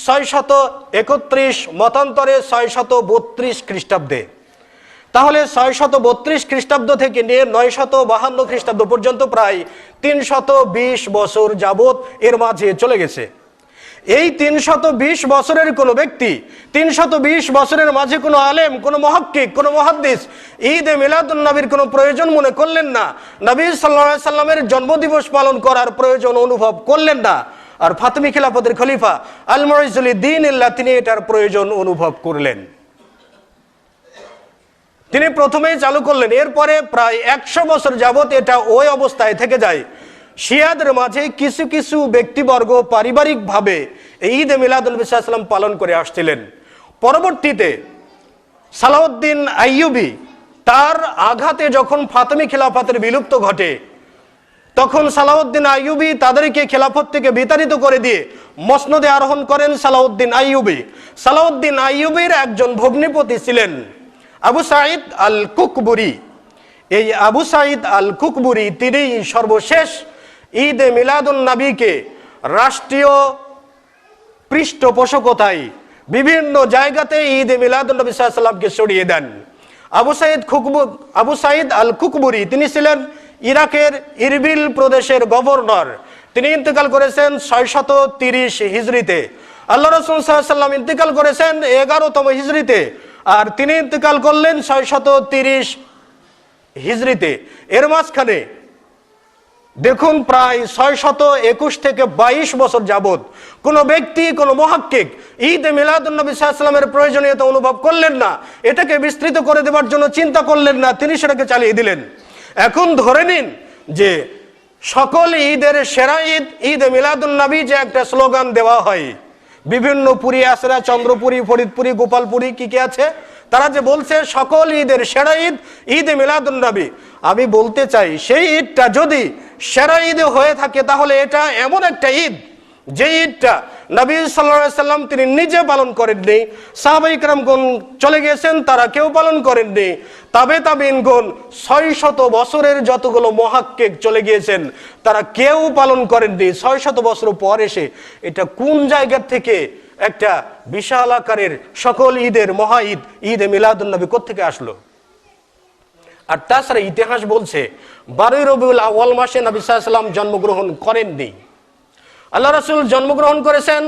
631, মতান্তরে 632 খ্রিস্টাব্দে। তাহলে 632 খ্রিস্টাব্দ থেকে নিয়ে 952 খ্রিস্টাব্দ পর্যন্ত প্রায় 320 বছর যাবত এর মাঝে চলে গেছে। এই 320 বছরের কোনো ব্যক্তি, 320 বছরের মাঝে কোনো আলেম, কোনো মুহাক্কিক, কোনো মুহাদ্দিস ঈদে মিলাদুন নবীর কোনো প্রয়োজন মনে করলেন না, নবী সাল্লাল্লাহু আলাইহি সাল্লামের জন্মদিবস পালন করার প্রয়োজন অনুভব করলেন না। আর ফাতিমি খিলাফতের খলিফা আল মুইজ্জুল দ্বীনিল্লাহ তিনি এটার প্রয়োজন অনুভব করলেন। তিনি প্রথমেই চালু করলেন, এরপরে প্রায় 100 বছর যাবত এটা ওই অবস্থায় থেকে যায়। শিয়াদের মাঝে কিছু কিছু ব্যক্তিবর্গ পারিবারিকভাবে ঈদে মিলাদুন নবী সাল্লাল্লাহু আলাইহি ওয়াসাল্লাম পালন করে আসছিলেন। পরবর্তীতে সালাউদ্দিন আইয়ুবী তার আঘাতে যখন ফাতিমি খিলাফতের বিলুপ্ত ঘটে, তখন সালাউদ্দিন আইয়ুবী তাদেরকে খেলাফত থেকে বিতাড়িত করে দিয়ে মসনদে আরোহণ করেন সালাউদ্দিন আইয়ুবী। সালাউদ্দিন আইয়ুবীর একজন ভগ্নিপতি ছিলেন আবু সাঈদ আল কুকবুরি। এই আবু সাঈদ আল কুকবুরি তিনি সর্বশেষ ঈদে মিলাদুন নবীকে রাষ্ট্রীয় পৃষ্ঠপোষকতায় বিভিন্ন জায়গাতে ঈদে মিলাদুন নবী সাল্লাল্লাহু আলাইহি ওয়াসাল্লামকে ছড়িয়ে দেন। আবু সাঈদ আল কুকবুরি তিনি ছিলেন ইরাকের ইরবিল প্রদেশের গভর্নর। তিনি ইন্তেকাল করেছেন 630 হিজরিতে। আল্লাহ রাসূল সাল্লাল্লাহু আলাইহি ওয়াসাল্লাম ইন্তেকাল করেছেন 11তম হিজরিতে, আর তিনি ইন্তেকাল করলেন 630 হিজরিতে। এর মাঝখানে দেখুন প্রায় 621 থেকে 22 বছর যাবত কোন ব্যক্তি, কোন মুহাক্কিক ঈদে মিলাদুন নবী সাল্লাল্লাহু আলাইহি ওয়াসাল্লামের প্রয়োজনীয়তা অনুভব করলেন না, এটাকে বিস্তৃত করে দেওয়ার জন্য চিন্তা করলেন না, তিনি সেটাকে চালিয়ে দিলেন। এখন ধরে নিন যে সকল ঈদের সেরা ঈদ ঈদে মিলাদুন নবী যে একটা স্লোগান দেওয়া হয়, বিভিন্ন পুরী, আসরা, চন্দ্রপুরী, ফরিদপুরি, গোপালপুরি কি কি আছে, তারা যে বলছে সকল ঈদের সেরা ঈদ ঈদে মিলাদুন নবী। আমি বলতে চাই সেই ঈদটা যদি সেরা ঈদ হয়ে থাকে তাহলে এটা এমন একটা ঈদ যে ঈদটা নবী সাল্লাল্লাহু আলাইহি ওয়াসাল্লাম তিনি নিজে পালন করেননি, সাহাবায়ে কেরামগণ চলে গেছেন তারা কেউ পালন করেননি, তাবিঈনগণ 600 বছরের যতগুলো মুহাক্কিক চলে গিয়েছেন তারা কেউ পালন করেননি। 600 বছর পর এসে এটা কোন জায়গা থেকে একটা বিশাল আকারের সকল ঈদের মহা ঈদ ঈদে মিলাদুন নবী কোত্থেকে আসলো? আর তাছাড়া ইতিহাস বলছে 12 রবিউল আউয়াল মাসে নবী সাল্লাল্লাহু আলাইহি ওয়াসাল্লাম জন্মগ্রহণ করেননি। আল্লাহ রাসূল জন্মগ্রহণ করেছেন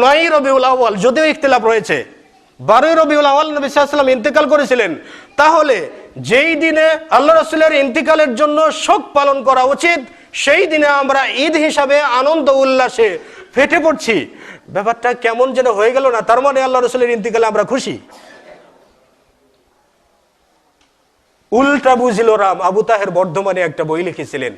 9 রবিউল আউয়াল, যদিও ইখতিলাফ রয়েছে। 12 রবিউল আউয়াল নবী সাল্লাল্লাহু আলাইহি ওয়াসাল্লাম ইন্তেকাল করেছিলেন। তাহলে যেই দিনে আল্লাহ রাসূলের ইন্তেকালের জন্য শোক পালন করা উচিত, সেই দিনে আমরা ঈদ হিসাবে আনন্দ উল্লাসে ফেটে পড়ছি। ব্যাপারটা কেমন যেন হয়ে গেল না? তার মানে আল্লাহ রাসূলের ইন্তেকালে আমরা খুশি? উল্টা বুঝিল রাম। আবু তাহের বর্ধমানে একটা বই লিখেছিলেন,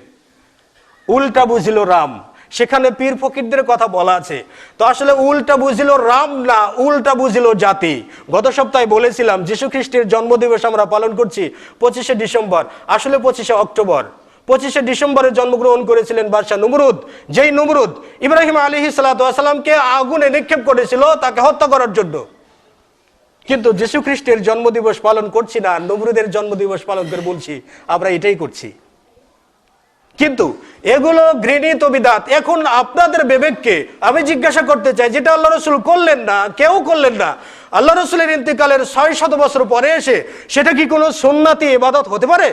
উল্টা বুঝিল রাম। সেখানে পীর ফকিরদের কথা বলা আছে। তো আসলে উল্টা বুঝিল রাম না, উল্টা বুঝিল জাতি। গত সপ্তাহে বলেছিলাম যীশু খ্রিস্টের জন্মদিবস আমরা পালন করছি 25শে ডিসেম্বর, আসলে 25শে অক্টোবর। 25শে ডিসেম্বরে জন্মগ্রহণ করেছিলেন বাদশাহ নমরুদ, যেই নমরুদ ইব্রাহিম আলাইহিস সালাতু ওয়াস সালামকে আগুনে নিক্ষেপ করেছিল তাকে হত্যা করার জন্য। কিন্তু যীশু খ্রিস্টের জন্মদিবস পালন করছি না, নমরুদের জন্মদিবস পালন করে বলছি আমরা এটাই করছি। কিন্তু এগুলো ঘৃণিত বিদআত। এখন আপনাদের বিবেককে আমি জিজ্ঞাসা করতে চাই, যেটা আল্লাহ রাসূল করলেন না, কেউ করলেন না, আল্লাহ রাসূলের ইন্তেকালের 600 বছর পরে এসে সেটা কি কোনো সুন্নতি ইবাদত হতে পারে?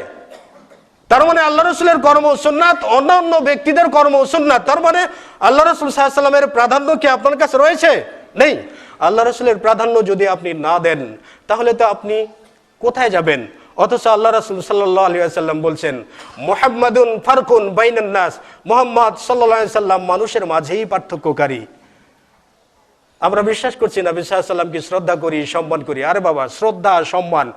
তার মানে আল্লাহ রাসূলের কর্ম সুন্নাত, অন্যান্য ব্যক্তিদের কর্ম সুন্নাত। তার মানে আল্লাহ রাসূল সাল্লাল্লাহু আলাইহি ওয়াসাল্লামের প্রাধান্য কি আপনার কাছে রয়েছে? নেই। আল্লাহ রাসূলের প্রাধান্য যদি আপনি না দেন তাহলে তো আপনি কোথায় যাবেন? অথচ আল্লাহ রাসূল সাল্লাল্লাহু আলাইহি ওয়াসাল্লাম বলছেন মুহাম্মাদুন ফারকুন বাইনান নাস, মুহাম্মদ সাল্লাল্লাহু আলাইহি ওয়াসাল্লাম মানুষের মাঝেই পার্থক্যকারী। আমরা বিশ্বাস করছি নবী সাল্লাল্লাহু আলাইহি ওয়াসাল্লামকে শ্রদ্ধা করি, সম্মান করি। আরে বাবা, শ্রদ্ধা সম্মান,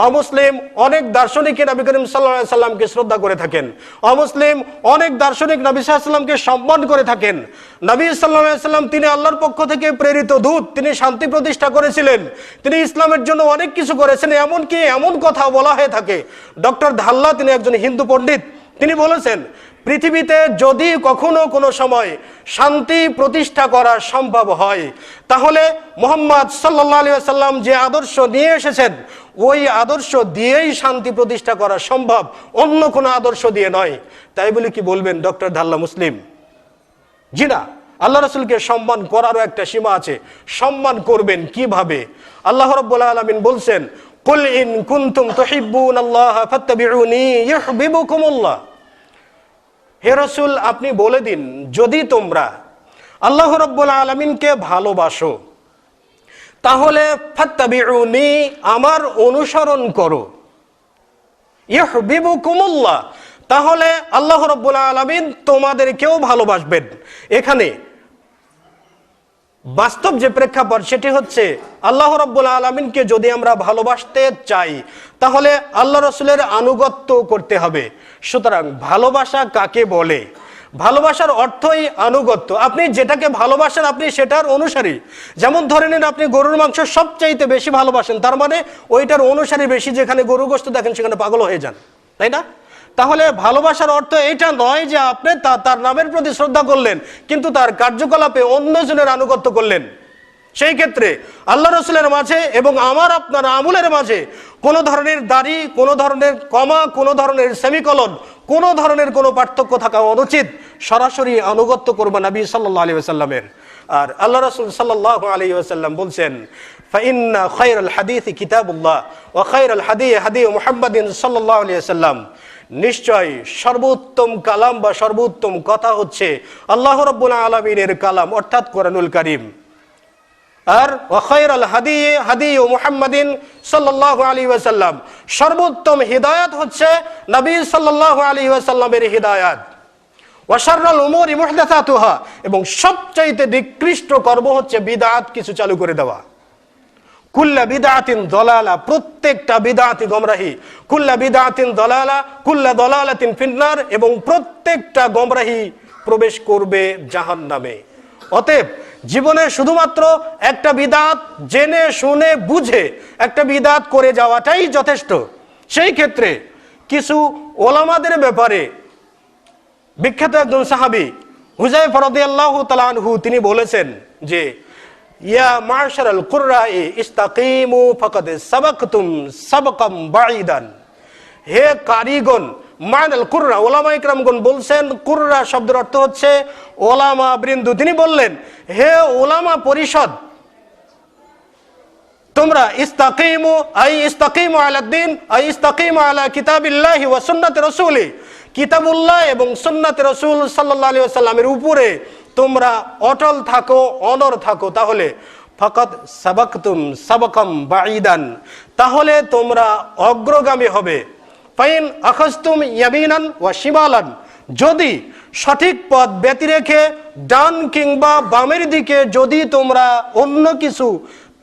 অমুসলিম অনেক দার্শনিক নবী করিম সাল্লাল্লাহু আলাইহি ওয়াসাল্লামকে শ্রদ্ধা করে থাকেন, অমুসলিম অনেক দার্শনিক নবী সাল্লাল্লাহু আলাইহি ওয়াসাল্লামকে সম্মান করে থাকেন। নবী সাল্লাল্লাহু আলাইহি ওয়াসাল্লাম তিনি আল্লাহর পক্ষ থেকে প্রেরিত দূত, তিনি শান্তি প্রতিষ্ঠা করেছিলেন, তিনি ইসলামের জন্য অনেক কিছু করেছেন। এমনকি এমন কথা বলা হয়ে থাকে, ডক্টর ধাল্লা, তিনি একজন হিন্দু পণ্ডিত, তিনি বলেছেন পৃথিবীতে যদি কখনো কোনো সময় শান্তি প্রতিষ্ঠা করা সম্ভব হয়, তাহলে মুহাম্মদ সাল্লাল্লাহু আলাইহি ওয়াসাল্লাম যে আদর্শ নিয়ে এসেছেন ওই আদর্শ দিয়েই শান্তি প্রতিষ্ঠা করা সম্ভব, অন্য কোনো আদর্শ দিয়ে নয়। তাই বলে কি বলবেন ডক্টর ধাল্লা মুসলিম? জি না, আল্লাহ রাসূলকে সম্মান করারও একটা সীমা আছে। সম্মান করবেন কিভাবে? আল্লাহ রাব্বুল আলামিন বলছেন, কুল ইন কুনতুম তুহিব্বুনাল্লাহ ফাত্তাবিউনি ইউহিব্বুকুমুল্লাহ। হে রাসূল, আপনি বলে দিন, যদি তোমরা আল্লাহ রাব্বুল আলামিনকে ভালোবাসো তাহলে ফাত্তাবিউনি, আমার অনুসরণ করো, ইউহিব্বুকুমুল্লাহ, তাহলে আল্লাহ রাব্বুল আলামিন তোমাদেরকেও ভালোবাসবেন। এখানে বাস্তব যে প্রেক্ষাপট সেটি হচ্ছে, আল্লাহ রাব্বুল আলামিনকে যদি আমরা ভালোবাসতে চাই তাহলে আল্লাহ রাসূলের আনুগত্য করতে হবে। সুতরাং ভালোবাসা কাকে বলে? ভালোবাসার অর্থই আনুগত্য। আপনি যেটাকে ভালোবাসেন আপনি সেটার অনুসারী। যেমন ধরে নিন আপনি গরুর মাংস সবচাইতে বেশি ভালোবাসেন, তার মানে ওইটার অনুসারী বেশি। যেখানে গরু গোশত দেখেন সেখানে পাগল হয়ে যান, তাই না? তাহলে ভালোবাসার অর্থ এটা নয় যে আপনি তার নামের প্রতি শ্রদ্ধা করলেন কিন্তু তার কার্যকলাপে অন্যজনের আনুগত্য করলেন। সেই ক্ষেত্রে আল্লাহ রাসূলের মাঝে এবং আমার আপনার আমলের মাঝে কোনো ধরনের দাড়ি, কোনো ধরনের কমা, কোনো ধরনের সেমিকলন, কোনো ধরনের কোনো পার্থক্য থাকা অনুচিত। সরাসরি আনুগত্য করব নবী সাল্লাল্লাহু আলাইহি ওয়াসাল্লামের। আর আল্লাহ রাসূল সাল্লাল্লাহু আলাইহি ওয়াসাল্লাম বলছেন, ফাইন্না খায়রাল হাদিসি কিতাবুল্লাহ ওয়া খায়রাল হাদী হাদী মুহাম্মাদিন সাল্লাল্লাহু আলাইহি ওয়াসাল্লাম। নিশ্চয় সর্বোত্তম কালাম বা সর্বোত্তম কথা হচ্ছে আল্লাহ রাব্বুল আলামিনের কালাম, অর্থাৎ কোরআনুল কারীম। আর ওয়া খায়রাল হাদী হাদী মুহাম্মাদিন সাল্লাল্লাহু আলাইহি ওয়াসাল্লাম, সর্বোত্তম হিদায়াত হচ্ছে নবী সাল্লাল্লাহু আলাইহি ওয়াসাল্লামের হিদায়াত। ওয়া শাররাল উমুরি মুহদাসাতুহা, এবং সবচাইতে নিকৃষ্ট কর্ম হচ্ছে বিদআত কিছু চালু করে দেওয়া। কুল্লা বিদআতিন দালালা, প্রত্যেকটা বিদআতি গোমরাহি। কুল্লা বিদআতিন দালালা কুল্লা দালালাতিন ফিন্নার, এবং প্রত্যেকটা গোমরাহি প্রবেশ করবে জাহান্নামে। অতএব জীবনে শুধুমাত্র একটা বিদআত জেনে শুনে বুঝে একটা বিদআত করে যাওয়াটাই যথেষ্ট। সেই ক্ষেত্রে কিছু ওলামাদের ব্যাপারে বিখ্যাত একজন সাহাবী হুযায়ফা রাদিয়াল্লাহু তাআলা আনহু তিনি বলেছেন যে, ইয়া মাশারাল কুররাই ইস্তাকিমু ফাকাদ সাবাকতুম সাবকাম বাঈদান। হে কারিগণ, মানাল কুররা, ওলামা ইকরামগণ বলছেন কুররা শব্দের অর্থ হচ্ছে ওলামা বৃন্দ। তিনি বললেন, হে ওলামা পরিষদ, তোমরা ইস্তাকিমু আই ইস্তাকিমু আলাদ দ্বীন আই ইস্তাকিমু আলা কিতাবিল্লাহি ওয়া সুন্নাতি রাসূলি, কিতাবুল্লাহ এবং সুন্নাতে রাসূল সাল্লাল্লাহু আলাইহি ওয়াসাল্লামের উপরে তোমরা অটল থাকো, অনড় থাকো, তাহলে ফাকাদ সাবাকতুম সাবাকাম বাঈদান, তাহলে তোমরা অগ্রগামী হবে। ফাইন আখাযতুম ইয়ামিনান ওয়া শিমালান, যদি সঠিক পথ ব্যতি রেখে ডান কিংবা বামের দিকে যদি তোমরা অন্য কিছু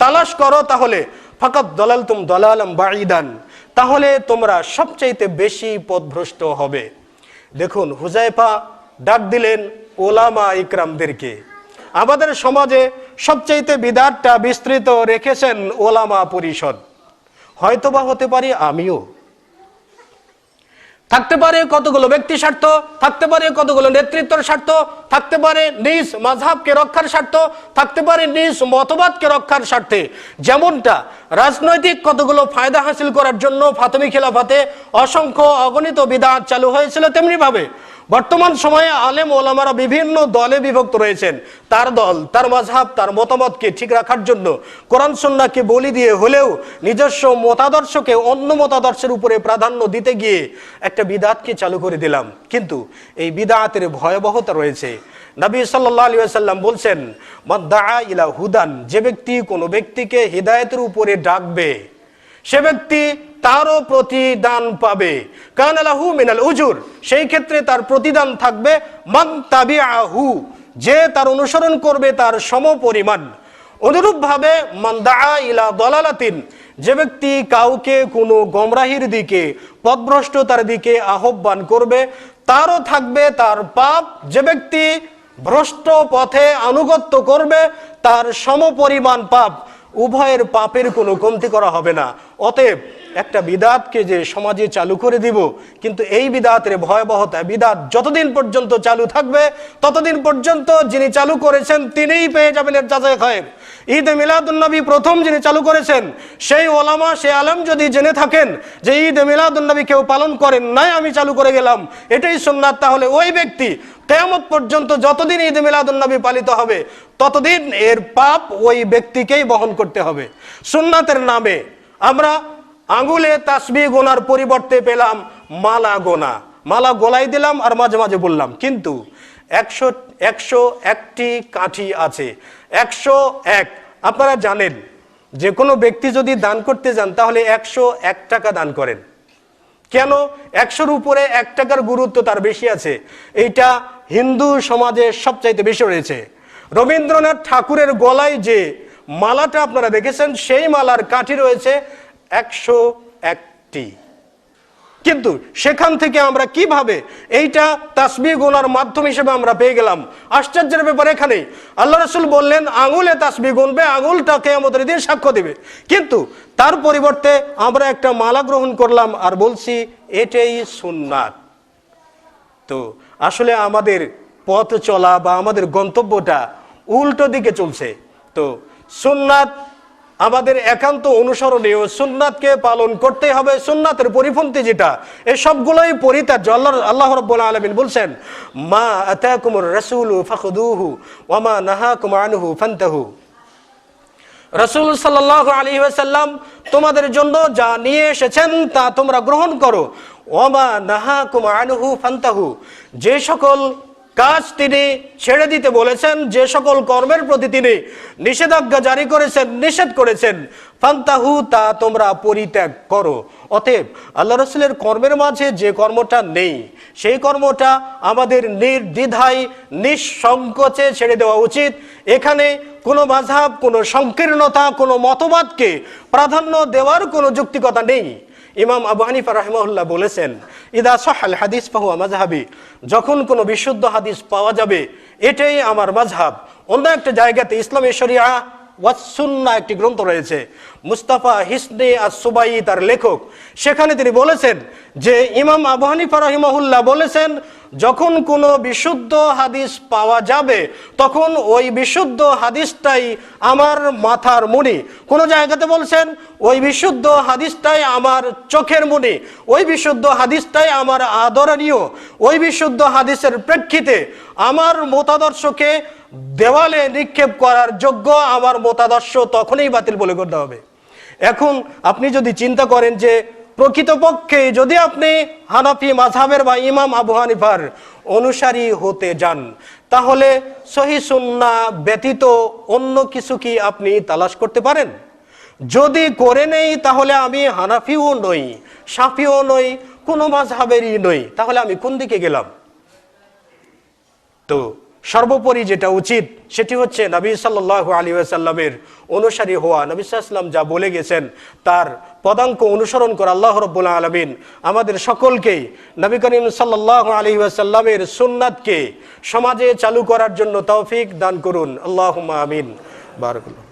তালাশ করো তাহলে ফাকাদ দালালতুম দালালাম বাঈদান, তাহলে তোমরা সবচাইতে বেশি পথভ্রষ্ট হবে। দেখুন, হুযায়ফা ডাক দিলেন ওলামা ইকরামদেরকে। আমাদের সমাজে সবচাইতে বিদআতটা বিস্তৃত রেখেছেন ওলামা পরিষদ। হয়তোবা হতে পারি আমিও, থাকতে পারে কতগুলো ব্যক্তি স্বার্থ, থাকতে পারে কতগুলো নেতৃত্বের স্বার্থ, থাকতে পারে নিজ মাযহাবকে রক্ষার স্বার্থ, থাকতে পারে নিজ মতবাদকে রক্ষার স্বার্থে। যেমনটা রাজনৈতিক কতগুলো ফায়দা হাসিল করার জন্য ফাতেমি খিলাফতে অসংখ্য অগণিত বিদআত চালু হয়েছিল, তেমনি ভাবে বর্তমান সময়ে আলেম ওলামারা বিভিন্ন দলে বিভক্ত রয়েছেন। তার দল, তার মাযহাব, তার মতামতকে ঠিক রাখার জন্য কোরআন সুন্নাহকে বলি দিয়ে হলেও নিজস্ব মতাদর্শকে অন্য মতাদর্শের উপরে প্রাধান্য দিতে গিয়ে একটা বিদআতকে চালু করে দিলাম। কিন্তু এই বিদআতের ভয়াবহতা রয়েছে। নবী সাল্লাল্লাহু আলাইহি ওয়াসাল্লাম বলছেন, মান দাআ ইলা হুদান, যে ব্যক্তি কোনো ব্যক্তিকে হিদায়াতের উপরে ডাকবে সে ব্যক্তি তারও প্রতিদান পাবে। কানা লাহু মিনাল উজুর, সেই ক্ষেত্রে তার প্রতিদান থাকবে মান তাবিআহু, যে তার অনুসরণ করবে তার সমপরিমাণ। অনুরূপভাবে মান দাআ ইলা দালালাতিন, যে ব্যক্তি কাউকে কোনো গোমরাহির দিকে, পথভ্রষ্টতার দিকে আহ্বান করবে, তারও থাকবে তার পাপ। যে ব্যক্তি ভ্রষ্ট পথে আনুগত্য করবে তার সমপরিমাণ পাপ। উভয়ের পাপের কোনো কমতি করা হবে না। অতএব একটা বিদাতকে যে সমাজে চালু করে দিব, কিন্তু এই বিদাতের ভয়াবহতা, বিদাত যতদিন পর্যন্ত চালু থাকবে ততদিন পর্যন্ত যিনি চালু করেছেন তিনিই পেয়ে যাবেন এর যাচাই খায়ের। ঈদে মিলাদুন্নবী প্রথম যিনি চালু করেছেন, সেই ওলামা, সে আলেম যদি জেনে থাকেন যে ঈদে মিলাদুন্নবী কেউ পালন করেন নাই, আমি চালু করে গেলাম, এটাই সুন্নাত, তাহলে ওই ব্যক্তি কিয়ামত পর্যন্ত যতদিন ঈদে মিলাদুন্নবী পালিত হবে ততদিন এর পাপ ওই ব্যক্তিকেই বহন করতে হবে। সুন্নাতের নামে আমরা আঙ্গুলে তাসবিহ গোনার পরিবর্তে পেলাম মালা গোনা। মালা গোলাই দিলাম আর মাঝে মাঝে বললাম, কিন্তু 101টি কাঠি আছে, 101। আপনারা জানেন যে কোনো ব্যক্তি যদি দান করতে যান তাহলে 101 টাকা দান করেন। কেন? 100-র উপরে 1 টাকার গুরুত্ব তার বেশি আছে। এইটা হিন্দু সমাজে সবচাইতে বেশি রয়েছে। রবীন্দ্রনাথ ঠাকুরের গলায় যে মালাটা আপনারা দেখেছেন, সেই মালার কাঠি রয়েছে 101টি। কিন্তু সেখান থেকে আমরা কিভাবে এইটা তাসবিহ গোনার মাধ্যম হিসেবে আমরা পেয়ে গেলাম? আশ্চর্যের ব্যাপার এখানে, আল্লাহ রাসূল বললেন আঙুলে তাসবিহ গুনবে, আঙুলটা কিয়ামতের দিন সাক্ষ্য দিবে। কিন্তু তার পরিবর্তে আমরা একটা মালা গ্রহণ করলাম আর বলছি এটাই সুন্নাত। তো আসলে আমাদের পথ চলা বা আমাদের গন্তব্যটা উল্টো দিকে চলছে। তো সুন্নাত আমাদের একান্ত অনুসরণীয়, সুন্নাতকে পালন করতে হবে। সুন্নাতের পরিপন্থী যেটা, এই সবগুলোই পরিত্যাজ্য। আল্লাহ রাব্বুল আলামিন বলছেন, মা আতাকুমুর রাসূলু ফাখুদুহু ওয়া মা নাহাকুম আনহু ফান্তাহু। রাসূল সাল্লাল্লাহু আলাইহি ওয়াসাল্লাম তোমাদের জন্য যা নিয়ে এসেছেন তা তোমরা গ্রহণ করো। ওয়া মা নাহাকুম আনহু ফান্তাহু, যে সকল কাজ তিনি ছেড়ে দিতে বলেছেন, যে সকল কর্মের প্রতি তিনি নিষেধাজ্ঞা জারি করেছেন, নিষেধ করেছেন, ফান্তাহু, তা তোমরা পরিত্যাগ করো। অতএব আল্লাহ রাসূলের কর্মের মাঝে যে কর্মটা নেই, সেই কর্মটা আমাদের নির্দ্বিধায় নিঃসংকোচে ছেড়ে দেওয়া উচিত। এখানে কোনো মাযহাব, কোনো সংকীর্ণতা, কোনো মতবাদকে প্রাধান্য দেওয়ার কোনো যৌক্তিকতা নেই। ইমাম আবু হানিফা রাহিমাহুল্লাহ বলেছেন, ইদা সাহাল হাদিস ফাহুয়া মাযহাবি, যখন কোনো বিশুদ্ধ হাদিস পাওয়া যাবে এটাই আমার মাযহাব। অন্য একটা জায়গাতে ইসলামী শরিয়া ওয়াস সুন্নাহ একটি গ্রন্থ রয়েছে, মুস্তাফা হিসনে আস-সুবাই তার লেখক, সেখানে তিনি বলেছেন যে ইমাম আবু হানিফা রাহিমাহুল্লাহ বলেছেন, যখন কোনো বিশুদ্ধ হাদিস পাওয়া যাবে তখন ওই বিশুদ্ধ হাদিসটাই আমার মাথার মণি। কোন জায়গাতে বলছেন ওই বিশুদ্ধ হাদিসটাই আমার চোখের মণি, ওই বিশুদ্ধ হাদিসটাই আমার আদরণীয়, ওই বিশুদ্ধ হাদিসের প্রেক্ষিতে আমার মতাদর্শকে দেওয়ালে নিক্ষেপ করার যোগ্য, আমার মতাদর্শ তখনই বাতিল বলে করতে হবে। এখন আপনি যদি চিন্তা করেন যে প্রকৃতপক্ষে যদি আপনি হানাফি মাযহাবের বা ইমাম আবু হানিফার অনুসারী হতে যান, তাহলে সহিহ সুন্নাহ ব্যতীত অন্য কিছু কি আপনি তালাশ করতে পারেন? যদি করে নেই তাহলে আমি হানাফিও নই, শাফিও নই, কোনো মাযহাবেরই নই, তাহলে আমি কোন দিকে গেলাম? তো সর্বোপরি যেটা উচিত সেটি হচ্ছে নবী সাল্লাল্লাহু আলাইহি ওয়াসাল্লামের অনুসারী হওয়া। নবী সাল্লাল্লাহু আলাইহি ওয়াসাল্লাম যা বলে গেছেন তার পদাঙ্ক অনুসরণ করা। আল্লাহ রাব্বুল আলামিন আমাদের সকলকেই নবী করিম সাল্লাল্লাহু আলাইহি ওয়াসাল্লামের সুন্নাতকে সমাজে চালু করার জন্য তৌফিক দান করুন। আল্লাহুম্মা আমিন। বারাকাল্লাহ।